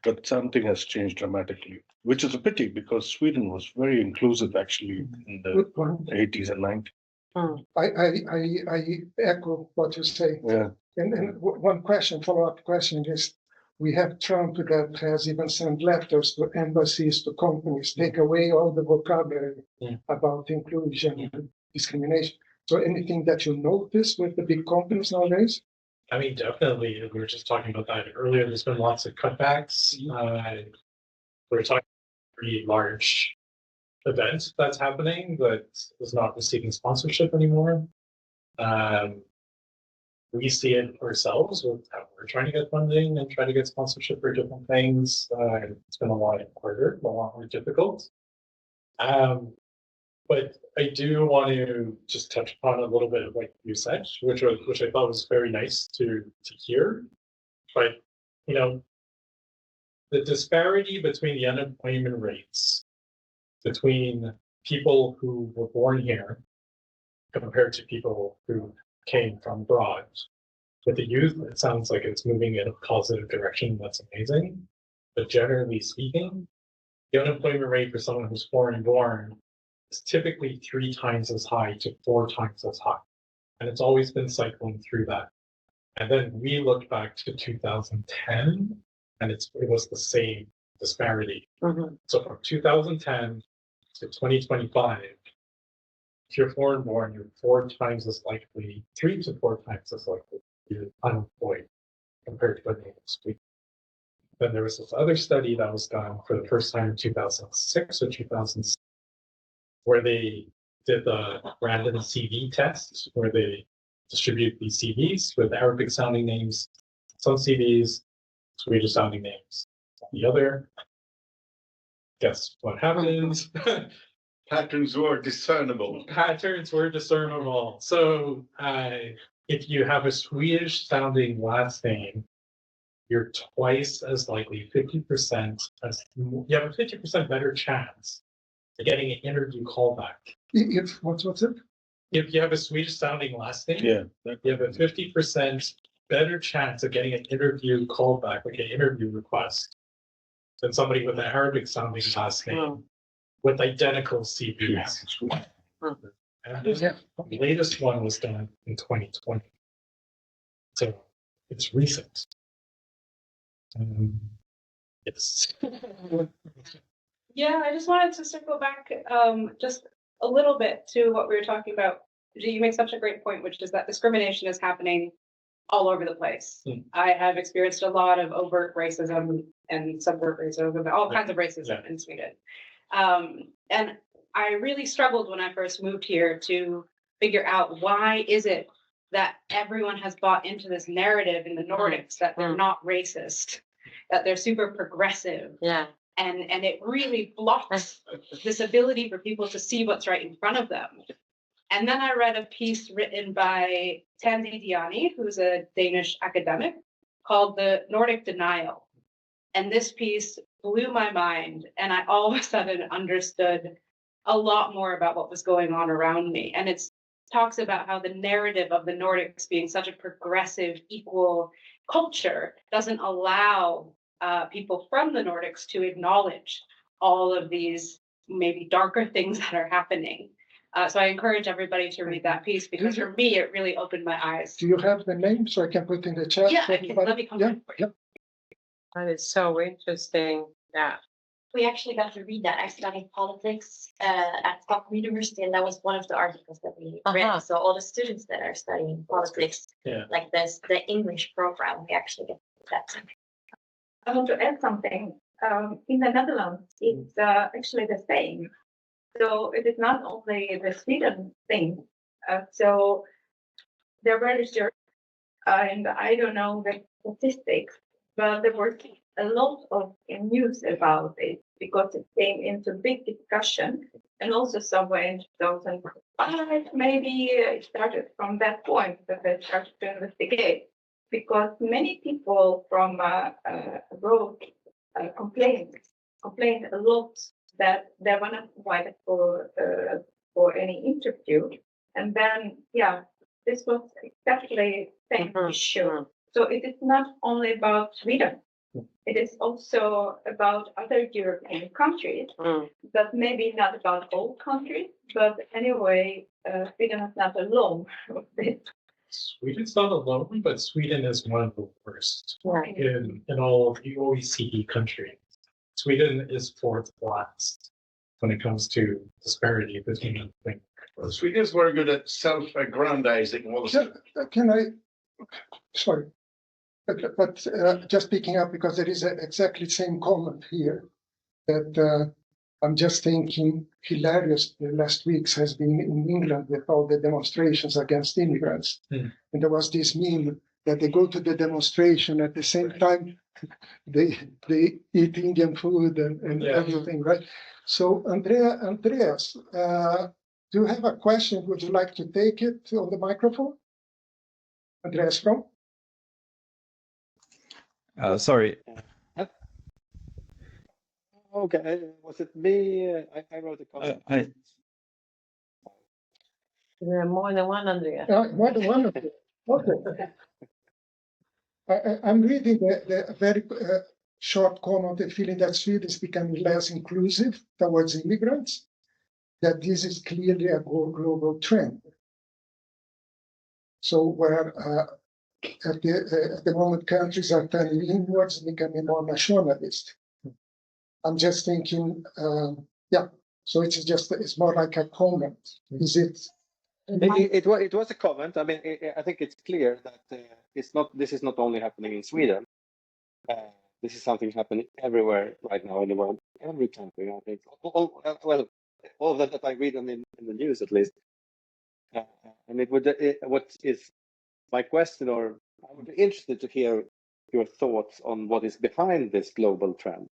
A: But something has changed dramatically, which is a pity because Sweden was very inclusive actually in the
B: Good point.
A: 80s and 90s.
B: I echo what you say.
A: Yeah.
B: And one question, follow-up question is, we have Trump that has even sent letters to embassies, to companies, take away all the vocabulary about inclusion and discrimination. So anything that you notice with the big companies nowadays?
D: I mean, definitely. We were just talking about that earlier. There's been lots of cutbacks. We're talking about a pretty large event that's happening that is not receiving sponsorship anymore. We see it ourselves with how we're trying to get funding and trying to get sponsorship for different things. It's been a lot harder, a lot more difficult. But I do want to just touch upon a little bit of what you said, which I thought was very nice to hear. But you know, the disparity between the unemployment rates between people who were born here compared to people who came from abroad. With the youth, it sounds like it's moving in a positive direction. That's amazing. But generally speaking, the unemployment rate for someone who's foreign born is typically 3 times as high to 4 times as high. And it's always been cycling through that. And then we look back to 2010, and it was the same disparity. So from 2010 to 2025, if you're foreign born, you're 4 times as likely, 3 to 4 times as likely to be unemployed compared to a native speaker. Then there was this other study that was done for the first time in 2006 or 2007, where they did the random CV test, where they distribute these CVs with Arabic sounding names, some CVs, Swedish sounding names. The other, guess what happens?
A: Patterns were discernible.
D: Patterns were discernible. So if you have a Swedish sounding last name, you're twice as likely, 50% you have a 50% better chance of getting an interview callback.
B: If what's it?
D: If you have a Swedish sounding last name, you have a 50% better chance of getting an interview callback, like an interview request, than somebody with an Arabic sounding last name with identical CVs. And the latest one was done in 2020. So it's recent. Yes.
F: Yeah, I just wanted to circle back just a little bit to what we were talking about. You make such a great point, which is that discrimination is happening all over the place. I have experienced a lot of overt racism and subvert racism, all kinds of racism in Sweden. And I really struggled when I first moved here to figure out why is it that everyone has bought into this narrative in the Nordics that they're not racist, that they're super progressive.
E: Yeah.
F: And it really blocks this ability for people to see what's right in front of them. And then I read a piece written by Tansi Diani, who's a Danish academic, called The Nordic Denial. And this piece blew my mind, and I all of a sudden understood a lot more about what was going on around me. And it talks about how the narrative of the Nordics being such a progressive, equal culture doesn't allow people from the Nordics to acknowledge all of these maybe darker things that are happening. So I encourage everybody to read that piece, because for me, it really opened my eyes.
B: Do you have the name so I can put in the chat?
F: Yeah, let me come back.
E: That is so interesting. Yeah.
C: We actually got to read that. I studied politics at Stockholm University, and that was one of the articles that we read. So all the students that are studying politics, like this, the English program, we actually get that.
G: I want to add something. In the Netherlands, it's actually the same. So it is not only the Sweden thing. So there were research, and I don't know the statistics, but there was a lot of news about it because it came into big discussion, and also somewhere in 2005, maybe it started from that point that they started to investigate, because many people from abroad complained a lot that they were not invited for any interview, and then this was exactly the same issue. So it is not only about Sweden. it is also about other European countries, but maybe not about all countries. But anyway, Sweden is not alone with this.
D: Sweden's not alone, but Sweden is one of the worst in all of the OECD countries. Sweden is fourth last when it comes to disparity between things.
H: Well, Sweden is very good at self-aggrandizing also.
B: Can I, sorry, but just picking up because there is exactly the same comment here that I'm just thinking hilarious. The last weeks has been in England with all the demonstrations against immigrants. And there was this meme that they go to the demonstration at the same time they eat Indian food and everything, right? So Andreas, do you have a question? Would you like to take it on the microphone? Andreas from?
I: Sorry. Okay, was it me? I wrote a comment.
E: There are more than one Andreas.
B: More than one of them. Okay. I'm reading the very short comment, the feeling that Sweden is becoming less inclusive towards immigrants, that this is clearly a global trend. So where at the moment countries are turning inwards, becoming more nationalist. I'm just thinking, so it's more like a comment. Is it?
I: It was a comment. I mean, I think it's clear that this is not only happening in Sweden. This is something happening everywhere right now in the world, every country. I think all of that I read in the news at least. And what is my question, or I would be interested to hear your thoughts on what is behind this global trend.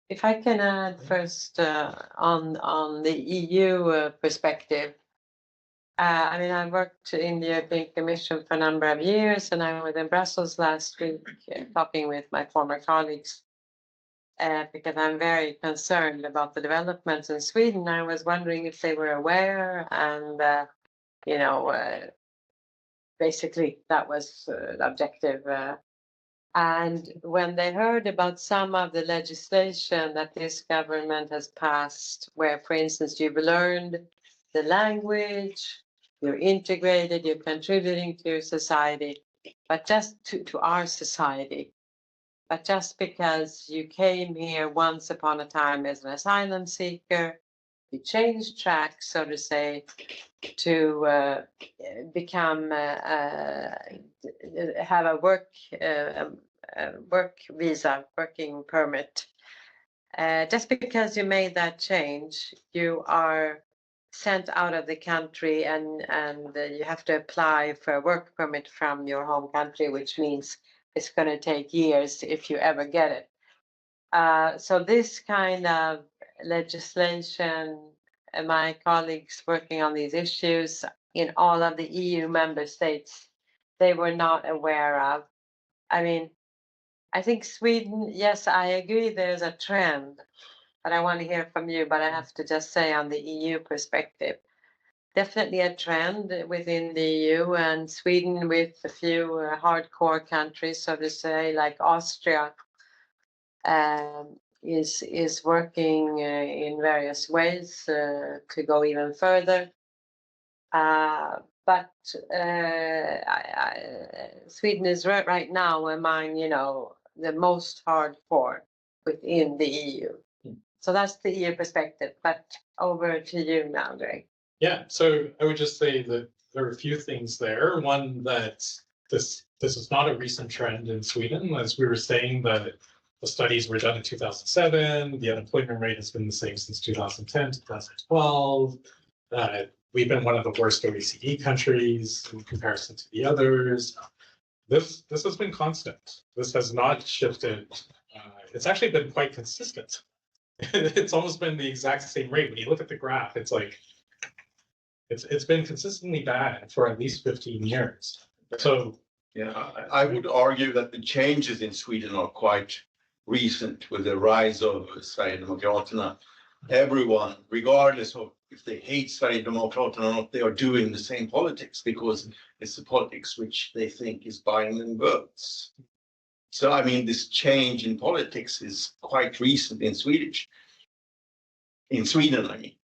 E: If I can add first on the EU perspective, I mean, I worked in the European Commission for a number of years, and I was in Brussels last week talking with my former colleagues because I'm very concerned about the developments in Sweden. I was wondering if they were aware, and basically that was the objective. And when they heard about some of the legislation that this government has passed, where, for instance, you've learned the language, you're integrated, you're contributing to your society, but just to our society. But just because you came here once upon a time as an asylum seeker, you changed track, so to say, to become have a work visa, working permit. Just because you made that change, you are sent out of the country, and you have to apply for a work permit from your home country, which means it's going to take years if you ever get it. So this kind of legislation, my colleagues working on these issues in all of the EU member states, they were not aware of. I mean, I think Sweden, yes, I agree there's a trend, but I want to hear from you. But I have to just say, on the EU perspective, definitely a trend within the EU, and Sweden, with a few hardcore countries, so to say, like Austria, is working in various ways to go even further. But Sweden is right now among, the most hardcore within the EU. So that's the EU perspective, but over to you now, Greg.
D: Yeah, so I would just say that there are a few things there. One, that this is not a recent trend in Sweden. As we were saying, that the studies were done in 2007. The unemployment rate has been the same since 2010, 2012. We've been one of the worst OECD countries in comparison to the others. This has been constant. This has not shifted. It's actually been quite consistent. It's almost been the exact same rate. When you look at the graph, it's like it's been consistently bad for at least 15 years. So
H: yeah, I would argue that the changes in Sweden are quite recent with the rise of Sverigedemokraterna. Everyone, regardless of if they hate Sverigedemokraterna or not, they are doing the same politics because it's the politics which they think is buying them votes. So, I mean, this change in politics is quite recent in Swedish. In Sweden, I mean.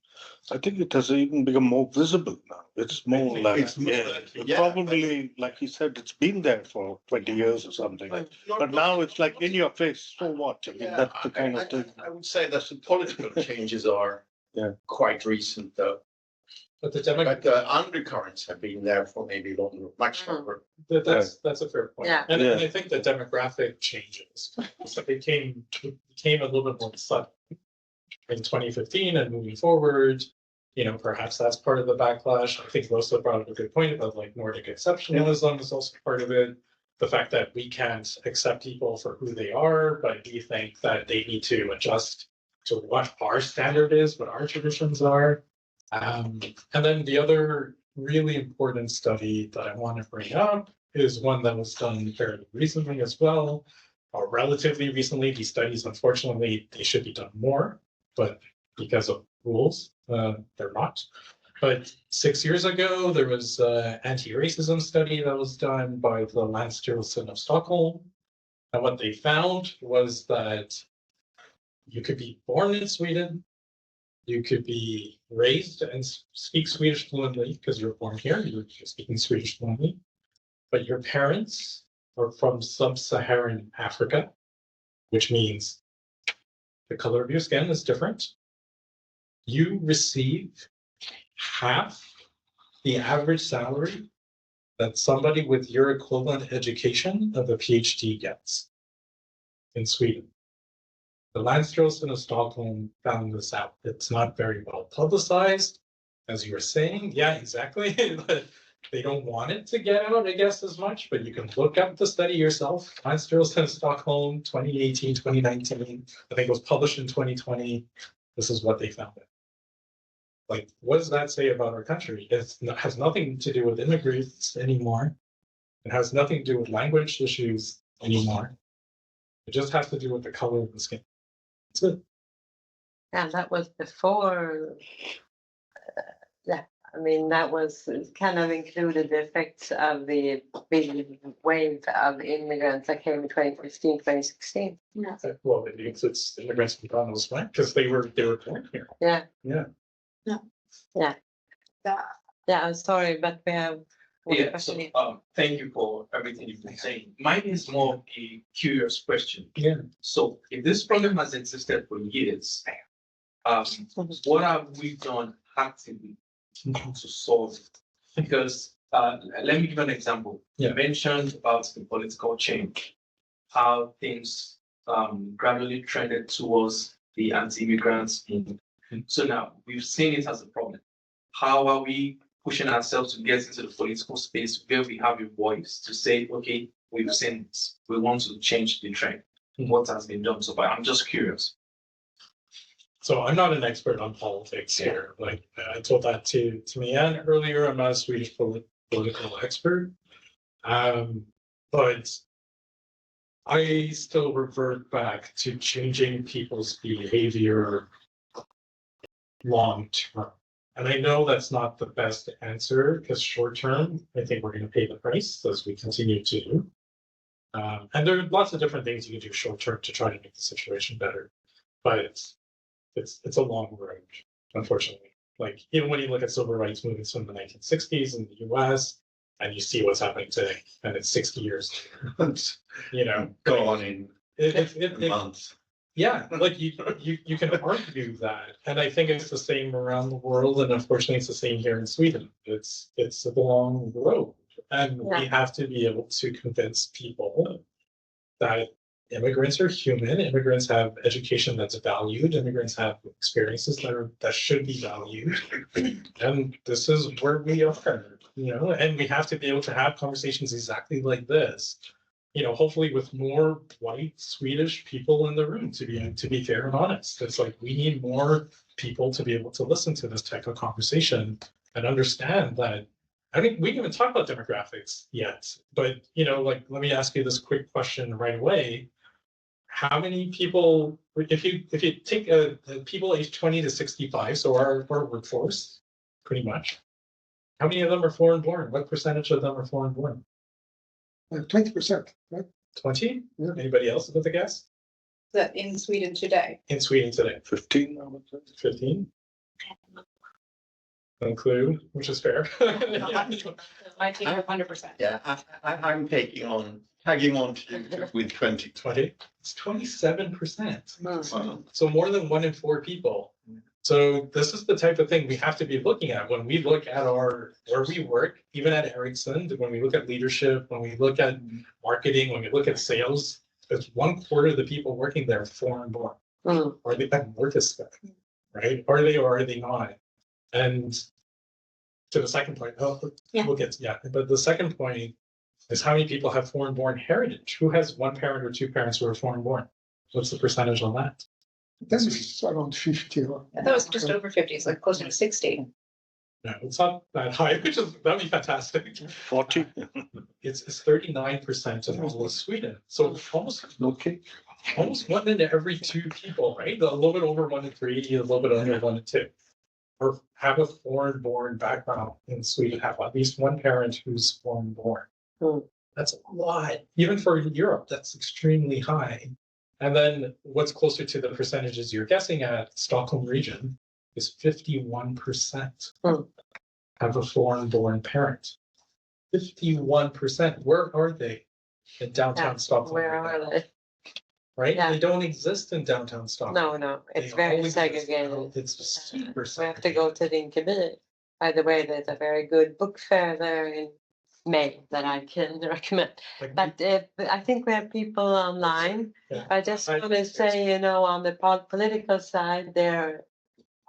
A: I think it has even become more visible now. It's more like,
H: It's more like,
A: probably, like he said, it's been there for 20 years or something. But now it's like in your face. So what? I mean, that's the kind of thing.
H: I would say that the political changes are quite recent, though.
D: But the
H: undercurrents have been there for maybe longer, much longer.
D: That's a fair point.
E: Yeah.
D: And I think the demographic changes. So they came a little bit more sudden in 2015 and moving forward. Perhaps that's part of the backlash. I think Rosa brought up a good point about like Nordic exceptionalism is also part of it. The fact that we can't accept people for who they are, but we think that they need to adjust to what our standard is, what our traditions are. And then the other really important study that I want to bring up is one that was done fairly recently as well, or relatively recently. These studies, unfortunately, they should be done more, but because of rules, they're not. But 6 years ago, there was an anti-racism study that was done by the Länsstyrelsen of Stockholm. And what they found was that you could be born in Sweden, you could be raised and speak Swedish fluently because you're born here, you're speaking Swedish fluently, but your parents are from sub-Saharan Africa, which means the color of your skin is different. You receive half the average salary that somebody with your equivalent education of a PhD gets in Sweden. The Länsstyrelsen of Stockholm found this out. It's not very well publicized, as you were saying. Yeah, exactly. They don't want it to get out, I guess, as much, but you can look up the study yourself. Länsstyrelsen of Stockholm, 2018, 2019. I think it was published in 2020. This is what they found. Like, what does that say about our country? It has nothing to do with immigrants anymore. It has nothing to do with language issues anymore. It just has to do with the color of the skin. It's good.
E: And that was before, that was kind of included the effects of the big wave of immigrants that came in 2015, 2016.
C: Yeah.
D: Well, it's immigrants from God knows when, because they were born here.
E: Yeah.
D: Yeah.
E: Yeah. I'm sorry, but we have one question.
J: Thank you for everything you've been saying. Mine is more of a curious question.
D: Yeah.
J: So if this problem has existed for years, what have we done actively to solve it? Because let me give an example.
D: Yeah.
J: You mentioned about the political change, how things gradually trended towards the anti-immigrants. So now we've seen it as a problem. How are we pushing ourselves to get into the political space where we have a voice to say, okay, we've seen this, we want to change the trend? What has been done so far? I'm just curious.
D: So I'm not an expert on politics here. Like I told that to Mian earlier, I'm not a Swedish political expert. But I still revert back to changing people's behavior long term. And I know that's not the best answer because short term, I think we're going to pay the price as we continue to do. And there are lots of different things you can do short term to try to make the situation better. But it's a long road, unfortunately. Like even when you look at civil rights movements from the 1960s in the US, and you see what's happening today, and it's 60 years later,
H: Go on in months.
D: Yeah, like you can argue that, and I think it's the same around the world, and unfortunately, it's the same here in Sweden. It's a long road, and we have to be able to convince people that immigrants are human. Immigrants have education that's valued. Immigrants have experiences that should be valued, and this is where we are. And we have to be able to have conversations exactly like this. Hopefully with more white Swedish people in the room, to be fair and honest. It's like we need more people to be able to listen to this type of conversation and understand that. I think we didn't even talk about demographics yet, but let me ask you this quick question right away. How many people, if you take people aged 20 to 65, so our workforce, pretty much, how many of them are foreign born? What percentage of them are foreign born?
B: 20%, right?
D: 20?
B: Yeah.
D: Anybody else with a guess?
F: That in Sweden today.
D: In Sweden today.
A: 15, I would say.
D: 15? No clue, which is fair.
F: I take 100%.
H: Yeah, I'm tagging on to with 20.
D: 20? It's 27%.
H: Wow.
D: So more than 1 in 4 people. So this is the type of thing we have to be looking at when we look at where we work, even at Ericsson, when we look at leadership, when we look at marketing, when we look at sales, it's 1/4 of the people working there are foreign born. Or they have work expect, right? Are they or are they not? And to the second point, we'll get to, but the second point is how many people have foreign born heritage? Who has 1 parent or 2 parents who are foreign born? What's the percentage on that?
B: That is around 50.
F: I thought it was just over 50, it's like closer to 60.
D: No, it's not that high, which is that'd be fantastic.
A: 40.
D: It's 39% of all of Sweden. So almost 1 in every 2 people, right? A little bit over 1 in 3, a little bit under 1 in 2. Or have a foreign born background in Sweden, have at least 1 parent who's foreign born. That's a lot. Even for Europe, that's extremely high. And then what's closer to the percentages you're guessing at, Stockholm region, is 51% have a foreign born parent. 51%. Where are they? In downtown Stockholm.
E: Where are they?
D: Right?
E: Yeah.
D: They don't exist in downtown Stockholm.
E: No, it's
D: They
E: very
D: only
E: segregated.
D: It's super
E: We have to go to Rinkeby. By the way, there's a very good book fair there in May that I can recommend. But I think we have people online.
D: Yeah.
E: I just want to say, on the political side, there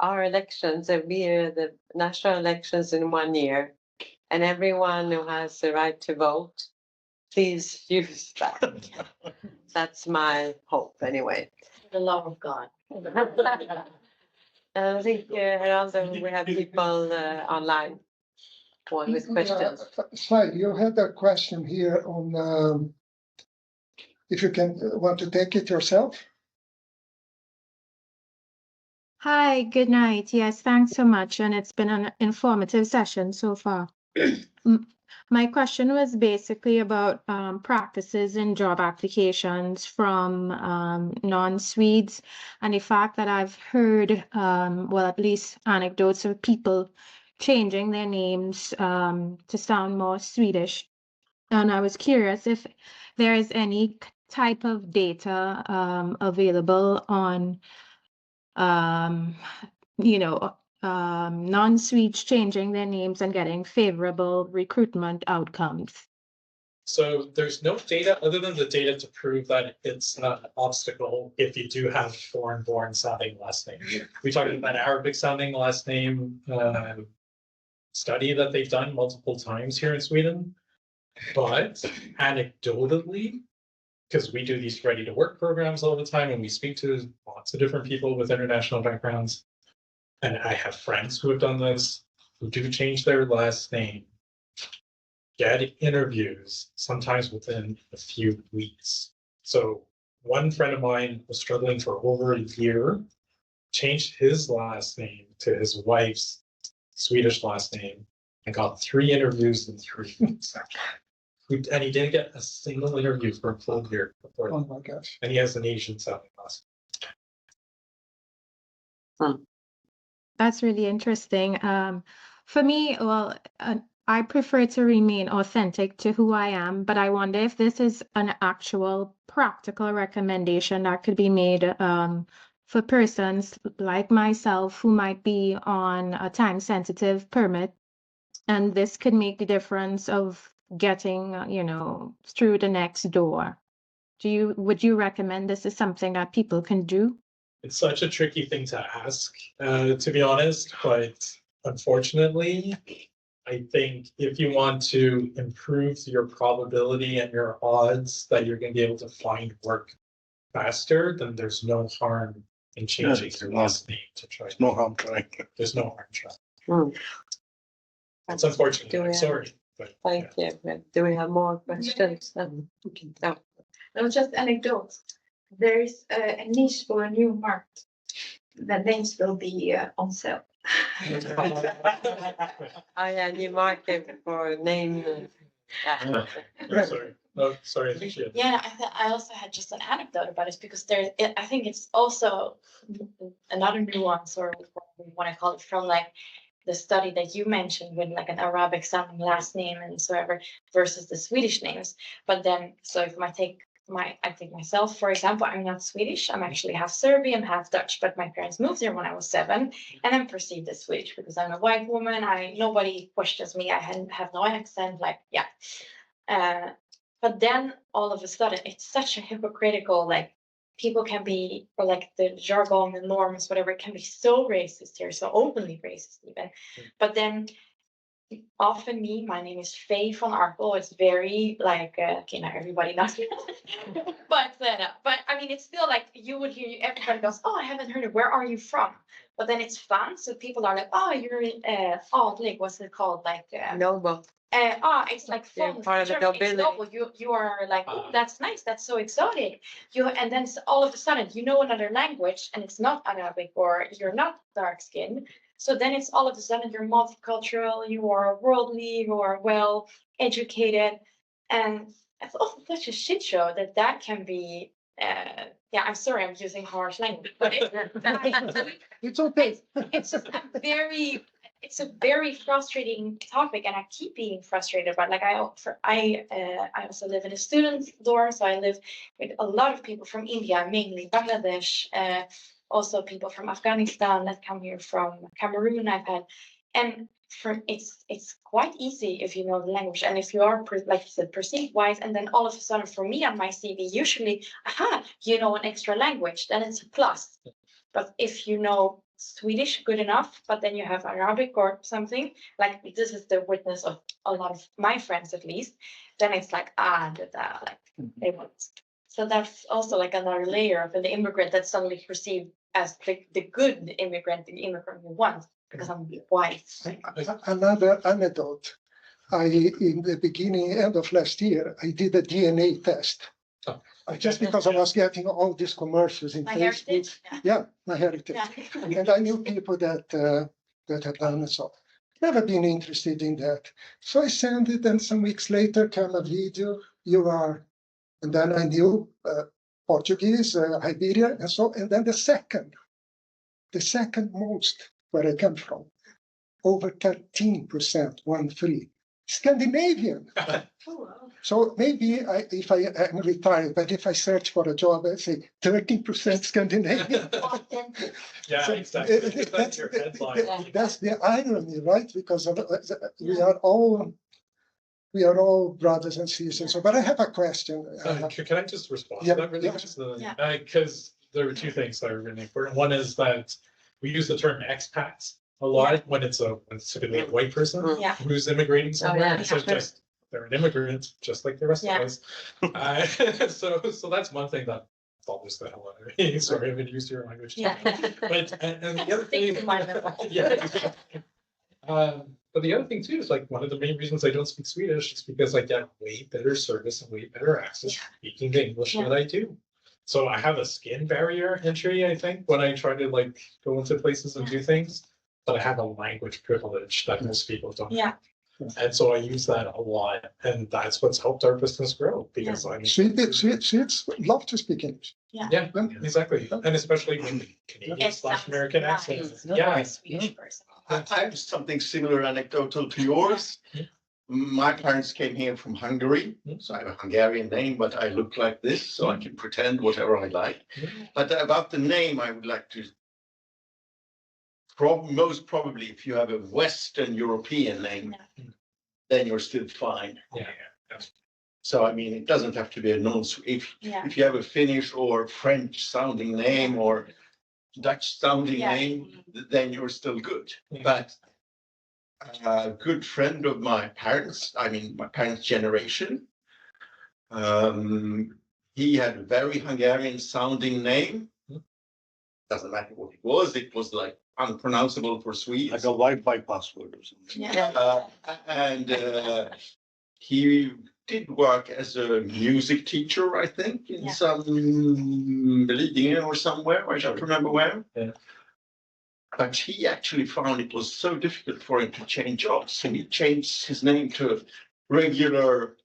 E: are elections every year, the national elections in 1 year. And everyone who has the right to vote, please use that. That's my hope, anyway.
C: The love of God.
E: I think, Fernando, we have people online. One with questions.
B: Slide, you had a question here on if you want to take it yourself.
K: Hi, good night. Yes, thanks so much. And it's been an informative session so far. My question was basically about practices in job applications from non-Swedes, and the fact that I've heard, well, at least anecdotes of people changing their names to sound more Swedish. And I was curious if there is any type of data available on non-Swedes changing their names and getting favorable recruitment outcomes.
D: So there's no data other than the data to prove that it's not an obstacle if you do have foreign born sounding last name. We talked about an Arabic sounding last name study that they've done multiple times here in Sweden. But anecdotally, because we do these ready to work programs all the time and we speak to lots of different people with international backgrounds. And I have friends who have done this, who do change their last name, get interviews, sometimes within a few weeks. So one friend of mine was struggling for over a year, changed his last name to his wife's Swedish last name, and got 3 interviews in 3 weeks. And he didn't get a single interview for a full year before.
B: Oh my gosh.
D: And he has an Asian sounding last
K: name. That's really interesting. For me, well, I prefer to remain authentic to who I am, but I wonder if this is an actual practical recommendation that could be made for persons like myself who might be on a time-sensitive permit, and this could make the difference of getting, through the next door. Would you recommend this is something that people can do?
D: It's such a tricky thing to ask, to be honest, but unfortunately, I think if you want to improve your probability and your odds that you're going to be able to find work faster, then there's no harm in changing your last name to try.
A: There's no harm trying.
D: There's no harm trying. It's unfortunate. I'm sorry. But,
E: Thank you. Do we have more questions? No.
G: No, just anecdotes. There is a niche for a new market. The names will be on sale.
E: New market for name.
D: Sorry. Oh, sorry, I think she had.
C: Yeah, I also had just an anecdote about it because I think it's also another nuance, or what we want to call it, from like the study that you mentioned with like an Arabic sounding last name and so ever versus the Swedish names. But then, so if I take myself, for example, I'm not Swedish. I'm actually half Serbian, half Dutch, but my parents moved here when I was 7, and I'm perceived as Swedish because I'm a white woman. Nobody questions me. I have no accent, like, yeah. But then all of a sudden, it's such a hypocritical, like, people can be, or like the jargon, the norms, whatever, it can be so racist here, so openly racist even. But then often my name is Faye van Arkel. It's very like, okay, now everybody knows it. but I mean, it's still like you would hear, everybody goes, oh, I haven't heard it. Where are you from? But then it's fun. So people are like, oh, you're like, what's it called? Like,
E: Noble.
C: It's like fun.
E: Part of the nobility.
C: You are like, oh, that's nice. That's so exotic. And then all of a sudden you know another language, and it's not Arabic, or you're not dark skinned. So then it's all of a sudden you're multicultural, you are worldly, you are well educated, and it's also such a shit show that can be. Yeah, I'm sorry, I'm using harsh language, but
B: It's okay.
C: It's a very frustrating topic, and I keep being frustrated. But like I also live in a student dorm, so I live with a lot of people from India, mainly Bangladesh, also people from Afghanistan that come here, from Cameroon. I've had, and it's quite easy if you know the language, and if you are like you said, perceived wise, and then all of a sudden for me on my CV, usually, you know an extra language, then it's a plus. But if you know Swedish good enough, but then you have Arabic or something, like this is the witness of a lot of my friends at least, then it's like, they want. So that's also like another layer of an immigrant that's suddenly perceived as the good immigrant, the immigrant we want, because I'm white.
B: Another anecdote. In the end of last year, I did a DNA test. Just because I was getting all these commercials in Facebook.
C: Heritage?
B: Yeah, my heritage.
C: Yeah.
B: And I knew people that had done it. So never been interested in that. So I sent it, and some weeks later came a video. And then I knew Portuguese, Iberia, and so. And then the second most where I come from, over 13%, 13, Scandinavian.
C: Oh, wow.
B: So maybe if I am retired, but if I search for a job, I say 13% Scandinavian.
D: Yeah,
B: So,
D: exactly. That's your headline.
B: That's the irony, right? Because we are all brothers and sisters. So, but I have a question.
D: Can I just respond to that really fast? Because there are two things that are really important. One is that we use the term expats a lot when it's typically a white person who's immigrating somewhere. So just they're an immigrant, just like the rest of us. So that's one thing that bothers the hell out of me. Sorry, I've used your language.
C: Yeah.
D: But and the other thing, but the other thing too is like one of the main reasons I don't speak Swedish is because I get way better service and way better access speaking the English than I do. So I have a skin barrier entry, I think, when I try to like go into places and do things, but I have a language privilege that most people don't have. And so I use that a lot, and that's what's helped our business grow because I mean,
B: Swedes love to speak English.
D: Yeah, exactly, and especially when the Canadian/American accent.
C: Swedish person.
H: I have something similar anecdotal to yours. My parents came here from Hungary, so I have a Hungarian name, but I look like this, so I can pretend whatever I like. But about the name, I would like to. Most probably, if you have a Western European name, then you're still fine. So I mean, it doesn't have to be a if you have a Finnish or French sounding name or Dutch sounding name, then you're still good. But a good friend of my parents, I mean my parents' generation, he had a very Hungarian sounding name. Doesn't matter what it was like unpronounceable for Swedes.
A: Like a Wi-Fi password or something.
H: And he did work as a music teacher, I think, in some Lidingö or somewhere. I don't remember where. But he actually found it was so difficult for him to change jobs, and he changed his name to regular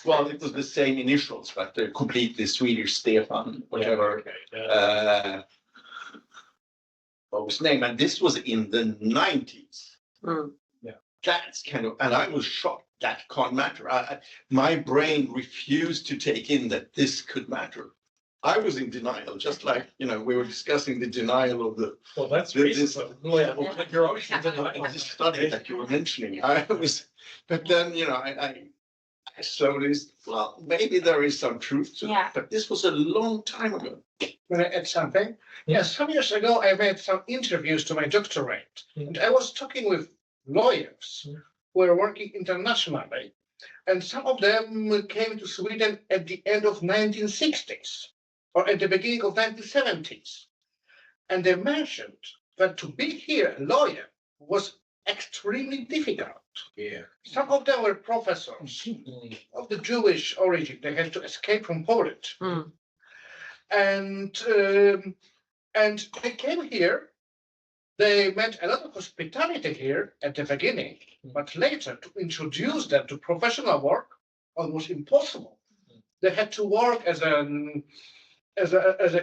H: Well, it was the same initials, but they're completely Swedish, Stefan, whatever. What was his name? And this was in the 90s.
E: Yeah.
H: That's kind of, and I was shocked. That can't matter. My brain refused to take in that this could matter. I was in denial, just like, we were discussing the denial of the.
D: Well, that's racism. Like you're always in denial.
H: This study that you were mentioning. But then, I slowly, well, maybe there is some truth to it, but this was a long time ago.
B: Can I add something? Yes, some years ago, I made some interviews to my doctorate, and I was talking with lawyers who were working internationally, and some of them came to Sweden at the end of 1960s or at the beginning of 1970s. And they mentioned that to be here a lawyer was extremely difficult.
H: Yeah.
B: Some of them were professors of the Jewish origin. They had to escape from Poland. And they came here. They met a lot of hospitality here at the beginning, but later to introduce them to professional work almost impossible. They had to work as a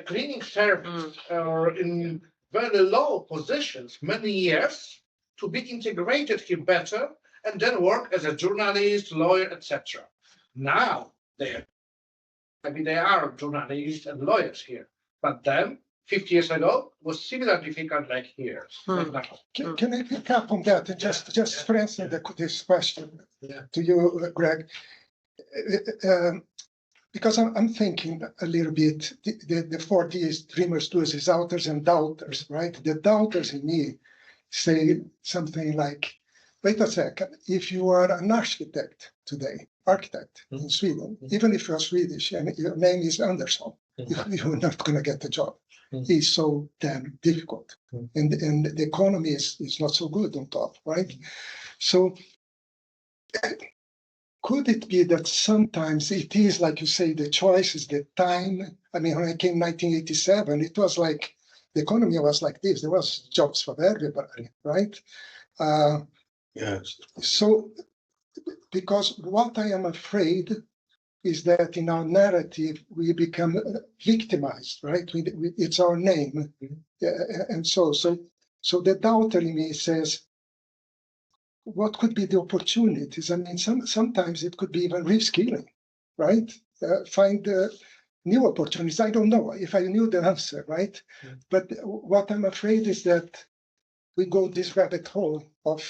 B: cleaning service or in very low positions many years to be integrated here better and then work as a journalist, lawyer, etc. Now they are journalists and lawyers here, but then 50 years ago was similar difficult like here. Right now.
L: Can I pick up on that and just answer this question to you, Greg? Because I'm thinking a little bit, the 4 Ds, dreamers, doers, outers, and doubters, right? The doubters in me say something like, wait a second, if you are an architect today, in Sweden, even if you're Swedish and your name is Andersson, you're not going to get a job. It's so damn difficult. And the economy is not so good on top, right? So could it be that sometimes it is, like you say, the choice is the time? I mean, when I came in 1987, it was like the economy was like this. There was jobs for everybody, right?
A: Yes.
L: So, because what I am afraid is that in our narrative, we become victimized, right? It's our name. And so the doubter in me says, what could be the opportunities? I mean, sometimes it could be even reskilling, right? Find new opportunities. I don't know if I knew the answer, right? But what I'm afraid is that we go this rabbit hole of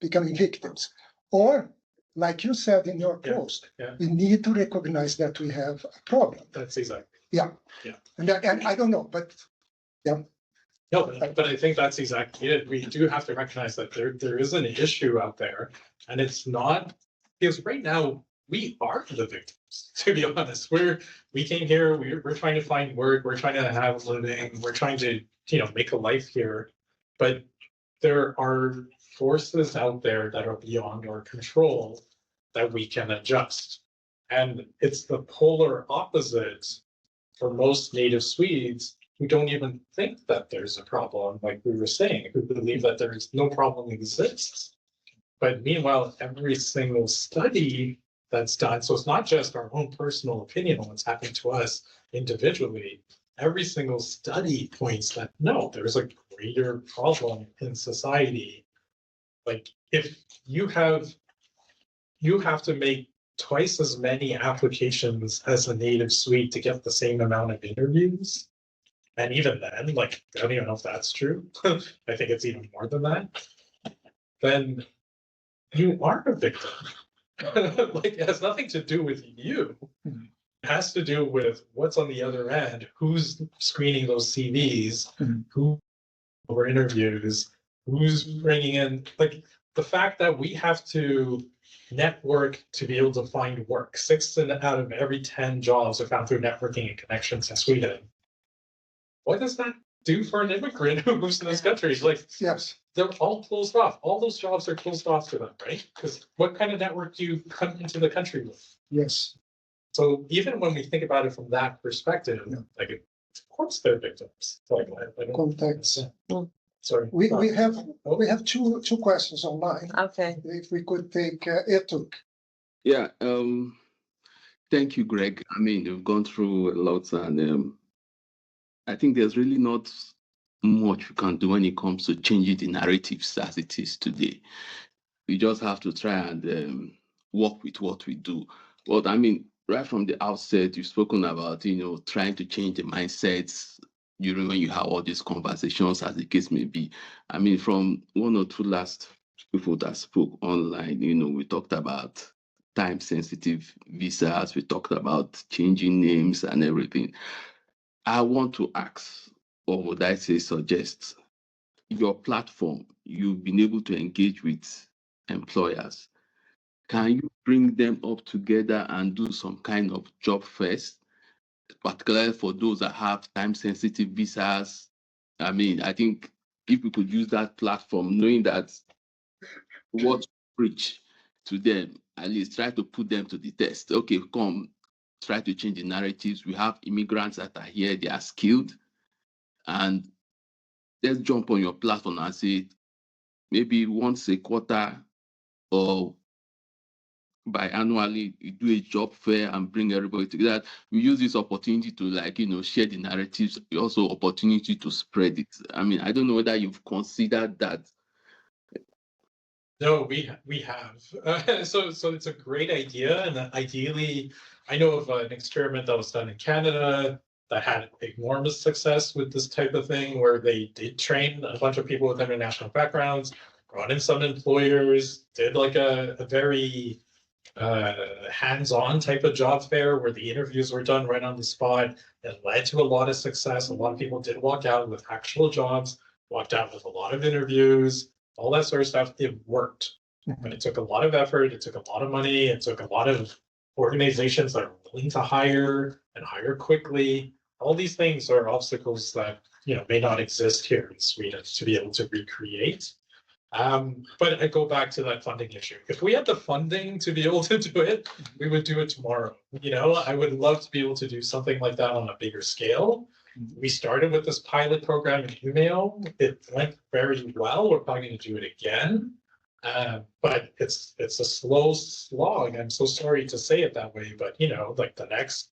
L: becoming victims. Or, like you said in your post, we need to recognize that we have a problem.
D: That's exactly.
L: Yeah. And I don't know, but yeah.
D: No, but I think that's exactly it. We do have to recognize that there is an issue out there, and it's not because right now we are the victims. To be honest, we came here. We're trying to find work. We're trying to have a living. We're trying to make a life here, but there are forces out there that are beyond our control that we can adjust, and it's the polar opposite for most native Swedes who don't even think that there's a problem, like we were saying, who believe that there is no problem exists. But meanwhile, every single study that's done, so it's not just our own personal opinion on what's happening to us individually, every single study points that no, there's a greater problem in society. Like if you have to make twice as many applications as a native Swede to get the same amount of interviews. And even then, like, I don't even know if that's true. I think it's even more than that. Then you are a victim. Like, it has nothing to do with you. It has to do with what's on the other end, who's screening those CVs, who over interviews, who's bringing in, like, the fact that we have to network to be able to find work. 6 out of every 10 jobs are found through networking and connections in Sweden. What does that do for an immigrant who moves to this country? Like,
L: yes,
D: they're all closed off. All those jobs are closed off to them, right? Because what kind of network do you come into the country with?
L: Yes.
D: So even when we think about it from that perspective, like, of course they're victims. Like,
L: contacts.
D: Sorry.
L: We have two questions online.
E: Okay.
L: If we could take Etuk.
M: Yeah, thank you, Greg. I mean, you've gone through a lot, and I think there's really not much you can do when it comes to changing the narratives as it is today. We just have to try and work with what we do. But I mean, right from the outset, you've spoken about, trying to change the mindsets during when you have all these conversations, as the case may be. I mean, from one or two last people that spoke online, we talked about time sensitive visas, we talked about changing names and everything. I want to ask, or would I say suggest, your platform, you've been able to engage with employers. Can you bring them up together and do some kind of job first, particularly for those that have time sensitive visas? I mean, I think if we could use that platform, knowing that what we preach to them, at least try to put them to the test. Okay, come, try to change the narratives. We have immigrants that are here, they are skilled, and let's jump on your platform and say maybe once a quarter or biannually you do a job fair and bring everybody together. We use this opportunity to share the narratives, also opportunity to spread it. I mean, I don't know whether you've considered that.
D: No, we have. So it's a great idea, and ideally, I know of an experiment that was done in Canada that had enormous success with this type of thing, where they did train a bunch of people with international backgrounds, brought in some employers, did like a very hands-on type of job fair where the interviews were done right on the spot. It led to a lot of success. A lot of people did walk out with actual jobs, walked out with a lot of interviews, all that sort of stuff. It worked, but it took a lot of effort. It took a lot of money. It took a lot of organizations that are willing to hire and hire quickly. All these things are obstacles that may not exist here in Sweden to be able to recreate. But I go back to that funding issue. If we had the funding to be able to do it, we would do it tomorrow. I would love to be able to do something like that on a bigger scale. We started with this pilot program in Umeå. It went very well. We're probably going to do it again. But it's a slow slog. I'm so sorry to say it that way, but like the next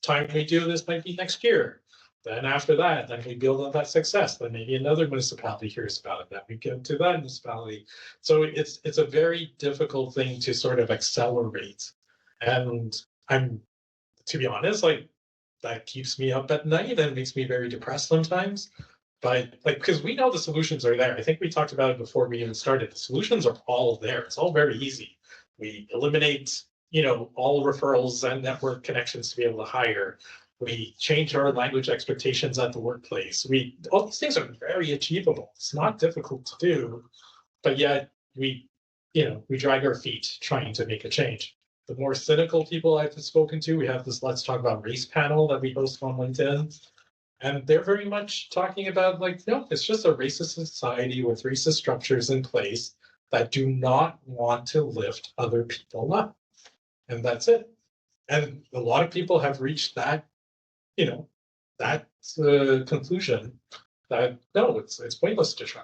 D: time we do this might be next year. Then after that, then we build on that success. Then maybe another municipality hears about it. Then we go to that municipality. So it's a very difficult thing to sort of accelerate. And to be honest, like that keeps me up at night and makes me very depressed sometimes. But because we know the solutions are there. I think we talked about it before we even started. The solutions are all there. It's all very easy. We eliminate, all referrals and network connections to be able to hire. We change our language expectations at the workplace. All these things are very achievable. It's not difficult to do, but yet we drag our feet trying to make a change. The more cynical people I've spoken to, we have this Let's Talk About Race panel that we host on LinkedIn. And they're very much talking about no, it's just a racist society with racist structures in place that do not want to lift other people up. And that's it. And a lot of people have reached that conclusion that no, it's pointless to try,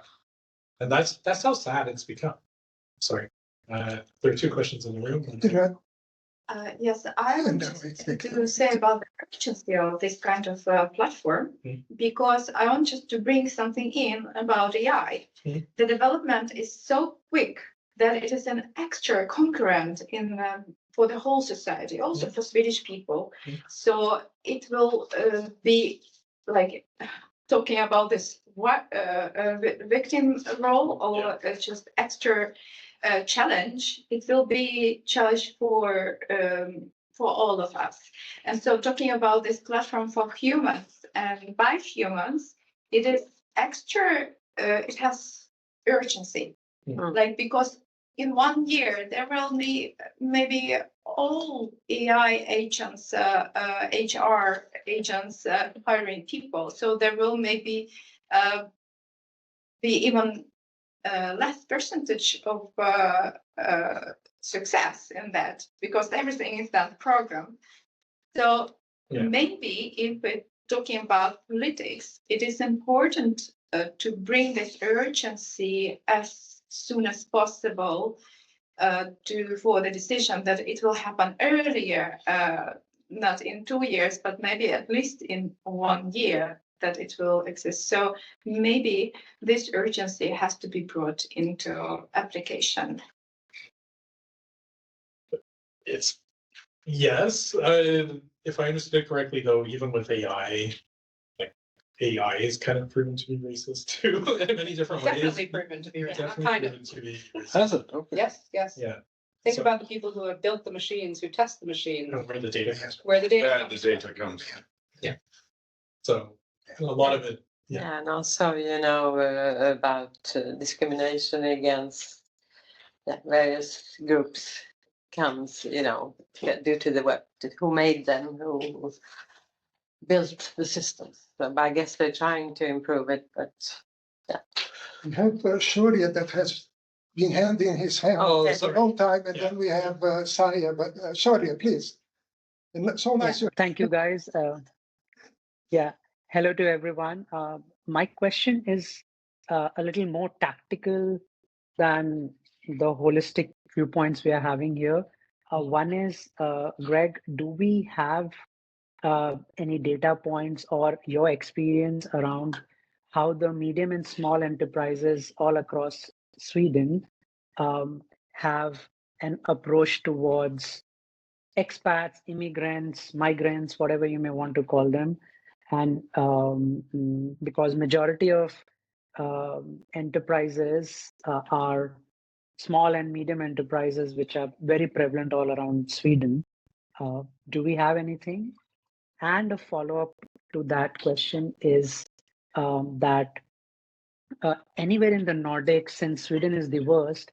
D: and that's how sad it's become. Sorry, there are two questions in the room.
G: Yes, I want to say about the urgency of this kind of platform, because I want just to bring something in about AI. The development is so quick that it is an extra concurrent in for the whole society, also for Swedish people. So it will be like talking about this victim role or just extra challenge. It will be challenge for all of us. And so talking about this platform for humans and by humans, it is extra. It has urgency, because in 1 year, there will be maybe all AI agents, HR agents hiring people. So there will maybe be even less percentage of success in that, because everything is done program. So maybe if we're talking about politics, it is important to bring this urgency as soon as possible for the decision that it will happen earlier, not in 2 years, but maybe at least in 1 year that it will exist. So maybe this urgency has to be brought into application.
D: It's yes. If I understood it correctly, though, even with AI, like AI is kind of proven to be racist too in many different ways.
F: Definitely proven to be racist.
D: Definitely
F: Kind of.
D: proven to be racist.
A: Has it? Okay.
F: Yes, yes.
D: Yeah.
F: Think
D: So-
F: about the people who have built the machines, who test the machines,
D: Where the data comes from.
F: where the data
H: Where
F: comes
H: the data comes.
D: So a lot of it. Yeah.
E: Yeah, and also, about discrimination against various groups comes, due to the web, who made them, who built the systems. So I guess they're trying to improve it, but yeah.
L: We have Shaurya that has been handing his hand
D: Oh,
L: for
D: sorry.
L: a long time, and
D: Yeah.
L: then we have Saya, but Shaurya, please. And so nice.
N: Yeah, thank you, guys. Yeah, hello to everyone. My question is a little more tactical than the holistic viewpoints we are having here. One is, Greg, do we have any data points or your experience around how the medium and small enterprises all across Sweden have an approach towards expats, immigrants, migrants, whatever you may want to call them, and because majority of enterprises are small and medium enterprises, which are very prevalent all around Sweden. Do we have anything? And a follow-up to that question is that anywhere in the Nordics, since Sweden is the worst,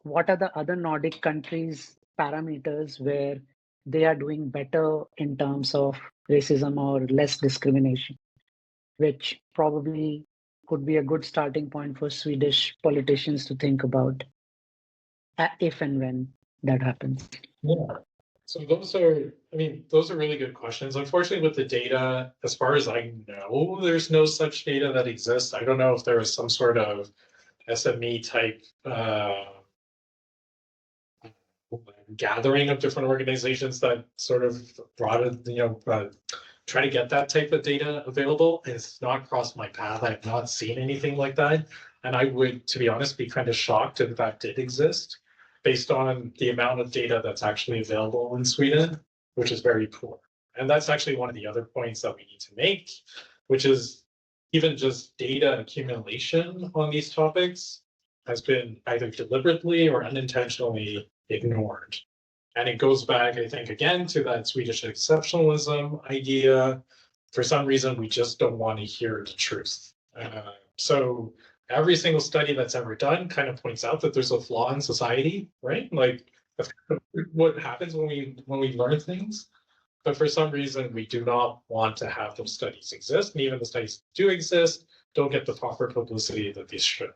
N: what are the other Nordic countries' parameters where they are doing better in terms of racism or less discrimination, which probably could be a good starting point for Swedish politicians to think about if and when that happens.
D: Yeah. So those are really good questions. Unfortunately, with the data, as far as I know, there's no such data that exists. I don't know if there is some sort of SME type gathering of different organizations that sort of brought it, try to get that type of data available. It's not crossed my path. I have not seen anything like that. And I would, to be honest, be kind of shocked if that did exist, based on the amount of data that's actually available in Sweden, which is very poor. And that's actually one of the other points that we need to make, which is even just data accumulation on these topics has been either deliberately or unintentionally ignored. And it goes back, I think, again, to that Swedish exceptionalism idea. For some reason, we just don't want to hear the truth. So every single study that's ever done kind of points out that there's a flaw in society, right? Like that's what happens when we learn things. But for some reason, we do not want to have those studies exist. And even the studies that do exist don't get the proper publicity that these should.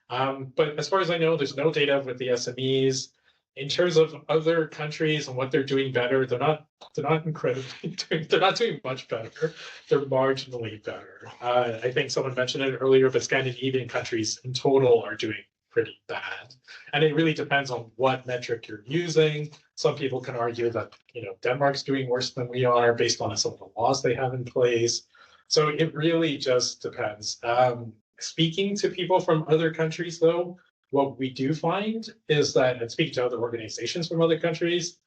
D: But as far as I know, there's no data with the SMEs. In terms of other countries and what they're doing better, they're not incredibly they're not doing much better. They're marginally better. I think someone mentioned it earlier, but Scandinavian countries in total are doing pretty bad. And it really depends on what metric you're using. Some people can argue that Denmark's doing worse than we are based on some of the laws they have in place. So it really just depends. Speaking to people from other countries, though, what we do find is that, and speaking to other organizations from other countries,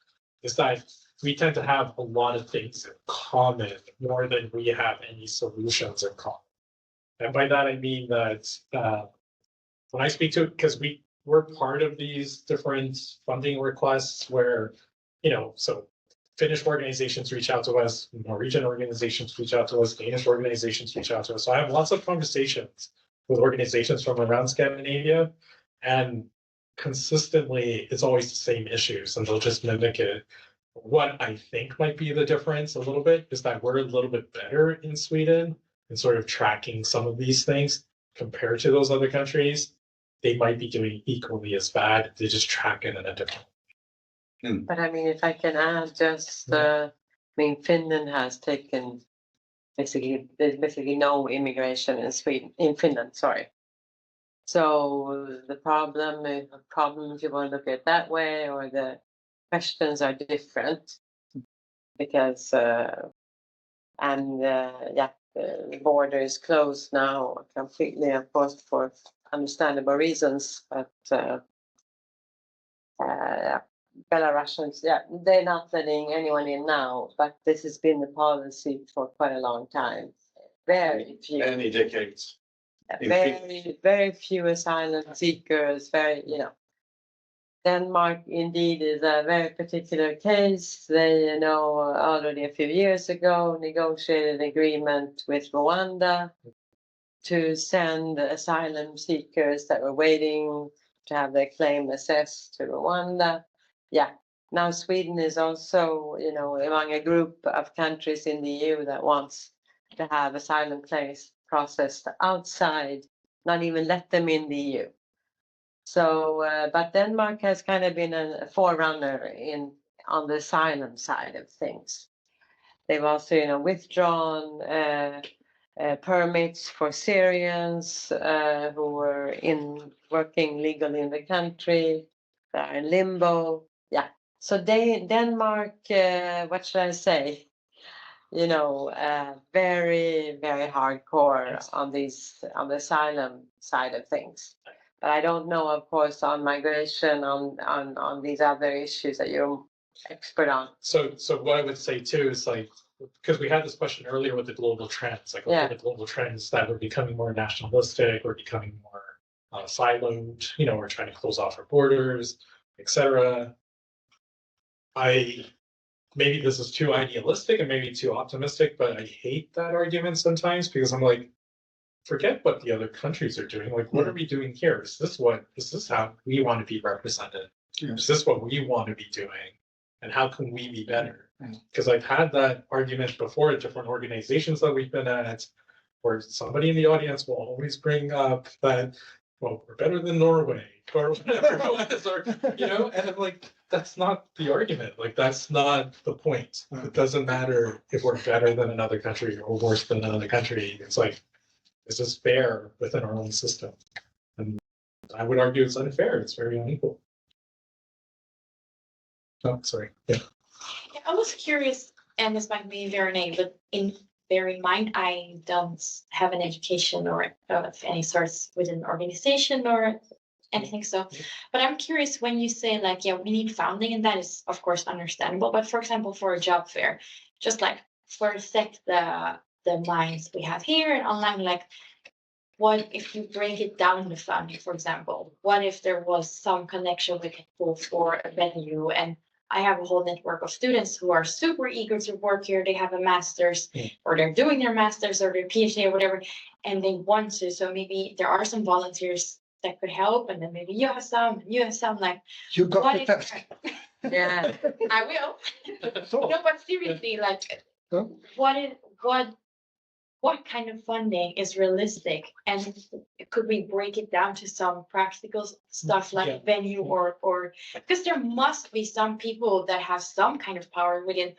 D: is that we tend to have a lot of things in common more than we have any solutions in common. And by that, I mean that when I speak to, because we're part of these different funding requests where, so Finnish organizations reach out to us, Norwegian organizations reach out to us, Danish organizations reach out to us. So I have lots of conversations with organizations from around Scandinavia, and consistently it's always the same issues, and they'll just mimic it. What I think might be the difference a little bit is that we're a little bit better in Sweden in sort of tracking some of these things compared to those other countries. They might be doing equally as bad. They just track it in a different way.
E: But I mean, if I can add just, Finland has taken there's basically no immigration in Finland, sorry. So the problem, if you want to look at it that way, or the questions are different because, the border is closed now completely, of course, for understandable reasons, but Belarusians, they're not letting anyone in now, but this has been the policy for quite a long time. Very few.
D: Many decades.
E: Very few asylum seekers, Denmark indeed is a very particular case. They, already a few years ago negotiated an agreement with Rwanda to send asylum seekers that were waiting to have their claim assessed to Rwanda. Now Sweden is also, among a group of countries in the EU that wants to have asylum claims processed outside, not even let them in the EU. So, but Denmark has kind of been a forerunner on the asylum side of things. They've also, withdrawn permits for Syrians who were working legally in the country. They are in limbo. So Denmark, what should I say? Very, very hardcore on the asylum side of things. But I don't know, of course, on migration, on these other issues that you're expert on.
D: So what I would say too is because we had this question earlier with the global trends, the global trends that we're becoming more nationalistic, we're becoming more siloed, we're trying to close off our borders, etc. Maybe this is too idealistic and maybe too optimistic, but I hate that argument sometimes because I'm like, forget what the other countries are doing. What are we doing here? Is this how we want to be represented? Is this what we want to be doing? And how can we be better? Because I've had that argument before at different organizations that we've been at, where somebody in the audience will always bring up that, well, we're better than Norway or whatever it was, and I'm like, that's not the argument. That's not the point. It doesn't matter if we're better than another country or worse than another country. It's is this fair within our own system? And I would argue it's unfair. It's very unequal. Oh, sorry. Yeah.
C: I was curious, and this might be very naive, but bear in mind, I don't have an education or of any sorts within an organization or anything. So, but I'm curious when you say we need funding, and that is of course understandable. But for example, for a job fair, just for a sec, the minds we have here and online, what if you break it down the funding, for example? What if there was some connection we could pull for a venue? And I have a whole network of students who are super eager to work here. They have a master's or they're doing their master's or their PhD or whatever, and they want to. So maybe there are some volunteers that could help, and then maybe you have some,
L: you got the task.
C: Yeah, I will. No, but seriously, what kind of funding is realistic, and could we break it down to some practical stuff like venue or because there must be some people that have some kind of power within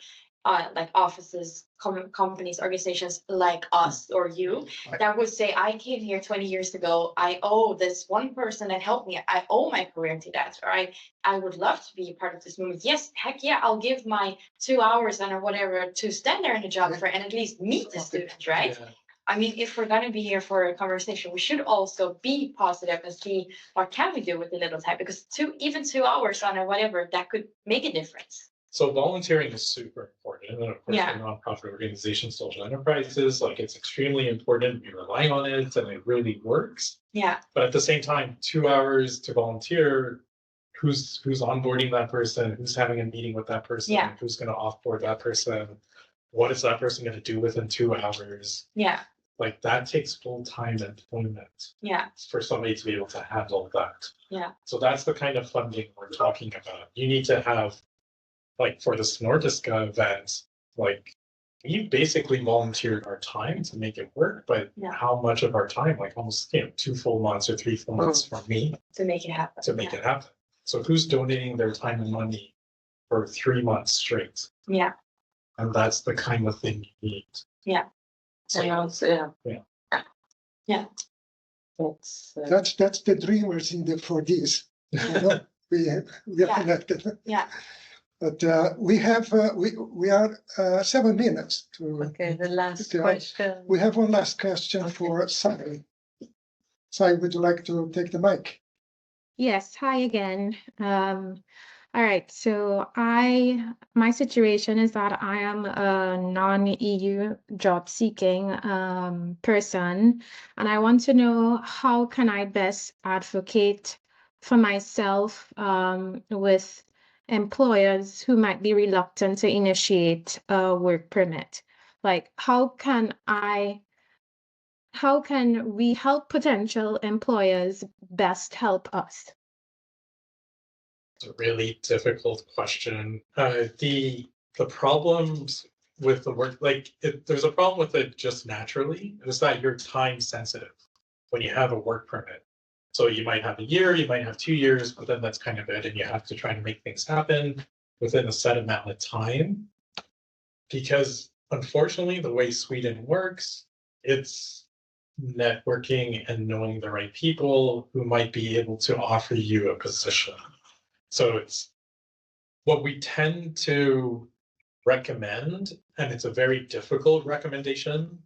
C: offices, companies, organizations like us or you that would say, I came here 20 years ago, I owe this one person that helped me, I owe my career to that, or I would love to be a part of this movement. Yes, heck yeah, I'll give my 2 hours or whatever to stand there in a job fair and at least meet the students, right? Yeah. I mean, if we're going to be here for a conversation, we should also be positive and see what can we do with the little time, because even 2 hours on whatever, that could make a difference.
D: So volunteering is super important. And then of course, for nonprofit organizations, social enterprises, it's extremely important. We rely on it and it really works.
C: Yeah.
D: But at the same time, 2 hours to volunteer, who's onboarding that person, who's having a meeting with that person, who's going to offboard that person, what is that person going to do within 2 hours?
C: Yeah.
D: That takes full-time employment.
C: Yeah.
D: For somebody to be able to handle that.
C: Yeah.
D: So that's the kind of funding we're talking about. You need to have, for this Nordiska event, we basically volunteered our time to make it work, but how much of our time, almost 2 full months or 3 full months for me
C: to make it happen.
D: It happen. So who's donating their time and money for 3 months straight?
C: Yeah.
D: And that's the kind of thing you need.
C: Yeah.
E: Yeah.
L: That's the dreamers in the for this. You know, we are connected.
C: Yeah.
L: But we are 7 minutes to.
E: Okay, the last question.
L: We have one last question for Sai. Sai, would you like to take the mic?
K: Yes, hi again. All right, so my situation is that I am a non-EU job seeking person, and I want to know how can I best advocate for myself with employers who might be reluctant to initiate a work permit. Like, how can we help potential employers best help us?
D: It's a really difficult question. The problems with the work, there's a problem with it just naturally. It's that you're time sensitive when you have a work permit. So you might have a year, you might have 2 years, but then that's kind of it. And you have to try to make things happen within a set amount of time. Because unfortunately, the way Sweden works, it's networking and knowing the right people who might be able to offer you a position. So it's what we tend to recommend, and it's a very difficult recommendation,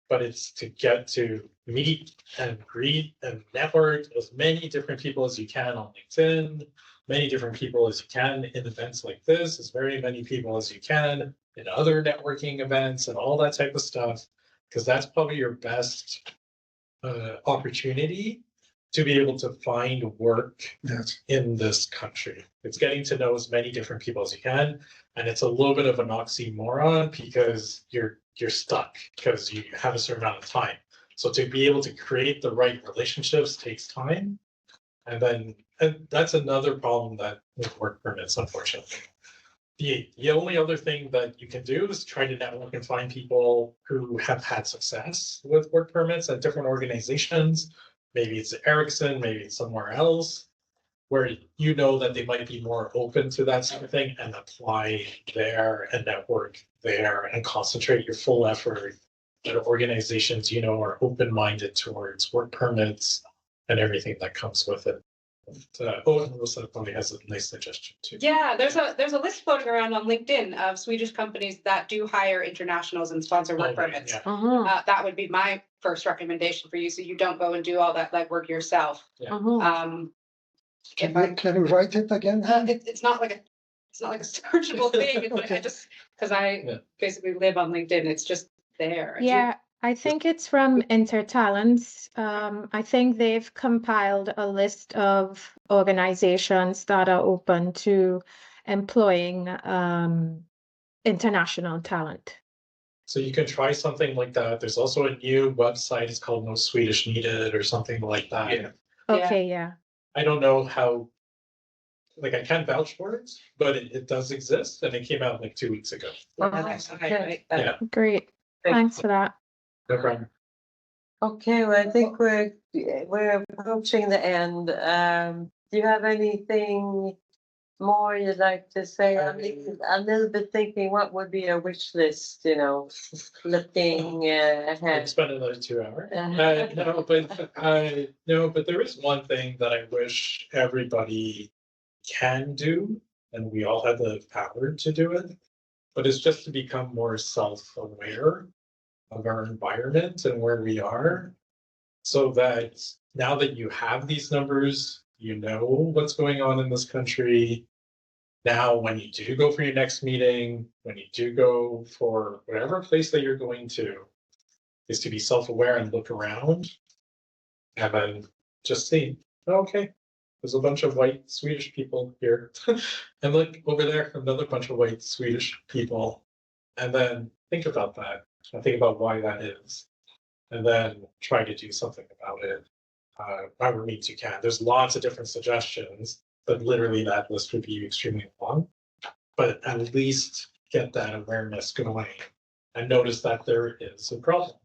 D: but it's to get to meet and greet and network as many different people as you can on LinkedIn, many different people as you can in events like this, as very many people as you can in other networking events and all that type of stuff, because that's probably your best opportunity to be able to find work in this country. It's getting to know as many different people as you can. And it's a little bit of an oxymoron because you're stuck because you have a certain amount of time. So to be able to create the right relationships takes time. And that's another problem that with work permits, unfortunately. The only other thing that you can do is try to network and find people who have had success with work permits at different organizations. Maybe it's Ericsson, maybe it's somewhere else, where you know that they might be more open to that sort of thing, and apply there and network there and concentrate your full effort at organizations you know are open-minded towards work permits and everything that comes with it. And Melissa probably has a nice suggestion too.
F: Yeah, there's a list floating around on LinkedIn of Swedish companies that do hire internationals and sponsor work permits.
D: Yeah.
F: That would be my first recommendation for you, so you don't go and do all that legwork yourself.
D: Yeah.
L: Can you write it again?
F: It's not like a searchable thing. It's like I just because I basically live on LinkedIn. It's just there.
K: Yeah, I think it's from Intertalents. I think they've compiled a list of organizations that are open to employing international talent.
D: So you can try something like that. There's also a new website. It's called No Swedish Needed or something like that.
F: Yeah.
K: Okay, yeah.
D: I don't know how, I can't vouch for it, but it does exist, and it came out 2 weeks ago.
K: Okay.
D: Yeah.
K: Great. Thanks for that.
D: No problem.
E: Okay, well, I think we're approaching the end. Do you have anything more you'd like to say? I'm a little bit thinking what would be a wish list, looking ahead.
D: We'll spend another 2 hours. No, but there is one thing that I wish everybody can do, and we all have the power to do it, but it's just to become more self-aware of our environment and where we are, so that now that you have these numbers, you know what's going on in this country. Now, when you do go for your next meeting, when you do go for whatever place that you're going to, is to be self-aware and look around and then just see, okay, there's a bunch of white Swedish people here. And look over there, another bunch of white Swedish people. And then think about that and think about why that is. And then try to do something about it. However means you can. There's lots of different suggestions, but literally that list would be extremely long. But at least get that awareness going and notice that there is a problem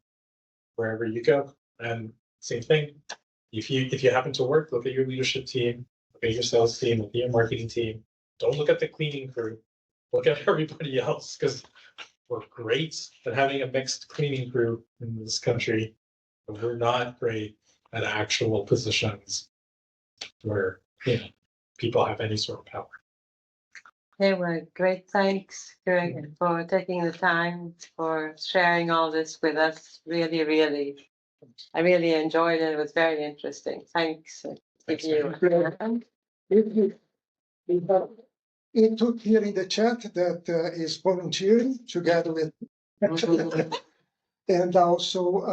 D: wherever you go. And same thing, if you happen to work, look at your leadership team, look at your sales team, look at your marketing team. Don't look at the cleaning crew. Look at everybody else, because we're great at having a mixed cleaning crew in this country, but we're not great at actual positions where, people have any sort of power.
E: Okay, well, great. Thanks, Greg, for taking the time for sharing all this with us. Really, really, I really enjoyed it. It was very interesting. Thanks to you.
L: It took here in the chat that is volunteering together with, and also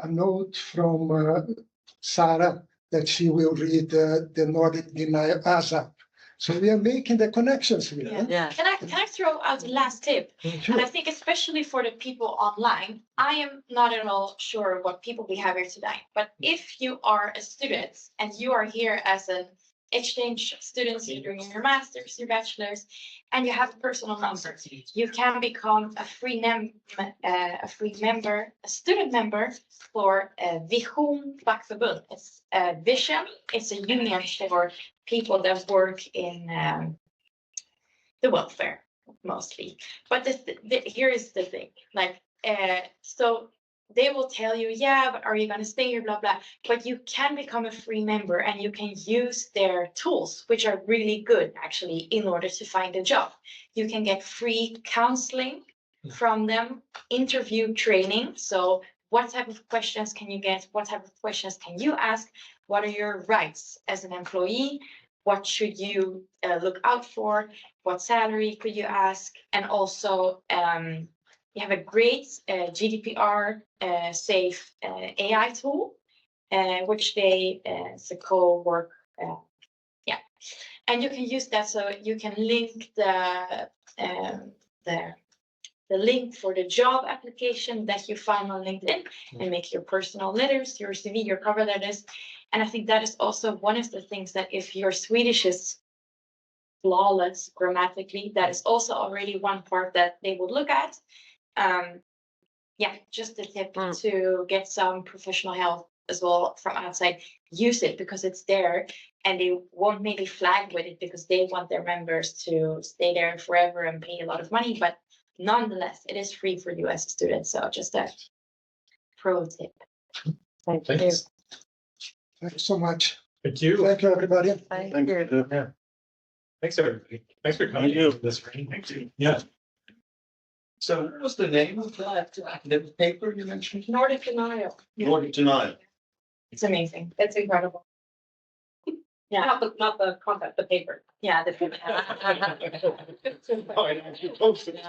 L: a note from Sarah that she will read the Nordic Denial ASAP. So we are making the connections here.
E: Yeah.
C: Can I throw out the last tip?
L: Sure.
C: And I think especially for the people online, I am not at all sure what people we have here tonight. But if you are a student and you are here as an exchange student, you're doing your master's, your bachelor's, and you have a personal number, you can become a free member, a student member for Vision Fackförbund. It's Vision. It's a union for people that work in the welfare mostly. But here is the thing, like, so they will tell you, yeah, but are you going to stay here, blah, blah. But you can become a free member and you can use their tools, which are really good, actually, in order to find a job. You can get free counseling from them, interview training. So what type of questions can you get? What type of questions can you ask? What are your rights as an employee? What should you look out for? What salary could you ask? And also, you have a great GDPR safe AI tool, which they it's a co-work. Yeah, and you can use that, so you can link the link for the job application that you find on LinkedIn and make your personal letters, your CV, your cover letters. And I think that is also one of the things that if your Swedish is flawless grammatically, that is also already one part that they would look at. Yeah, just a tip to get some professional help as well from outside. Use it because it's there, and they won't maybe flag with it because they want their members to stay there forever and pay a lot of money. But nonetheless, it is free for you as a student. So just a pro tip.
E: Thank
D: Thanks.
E: you.
L: Thanks so much.
D: Thank you.
L: Thank you, everybody.
E: Thank
A: Thank
E: you.
A: you.
D: Yeah. Thanks, everybody. Thanks for coming to this room. Thank you. Yeah.
H: So what was the name of that academic paper you mentioned?
C: Nordic Denial.
H: Nordic Denial.
C: It's amazing.
F: It's incredible.
C: Yeah.
F: Not the content, the paper.
C: Yeah, the
D: Oh, I actually posted.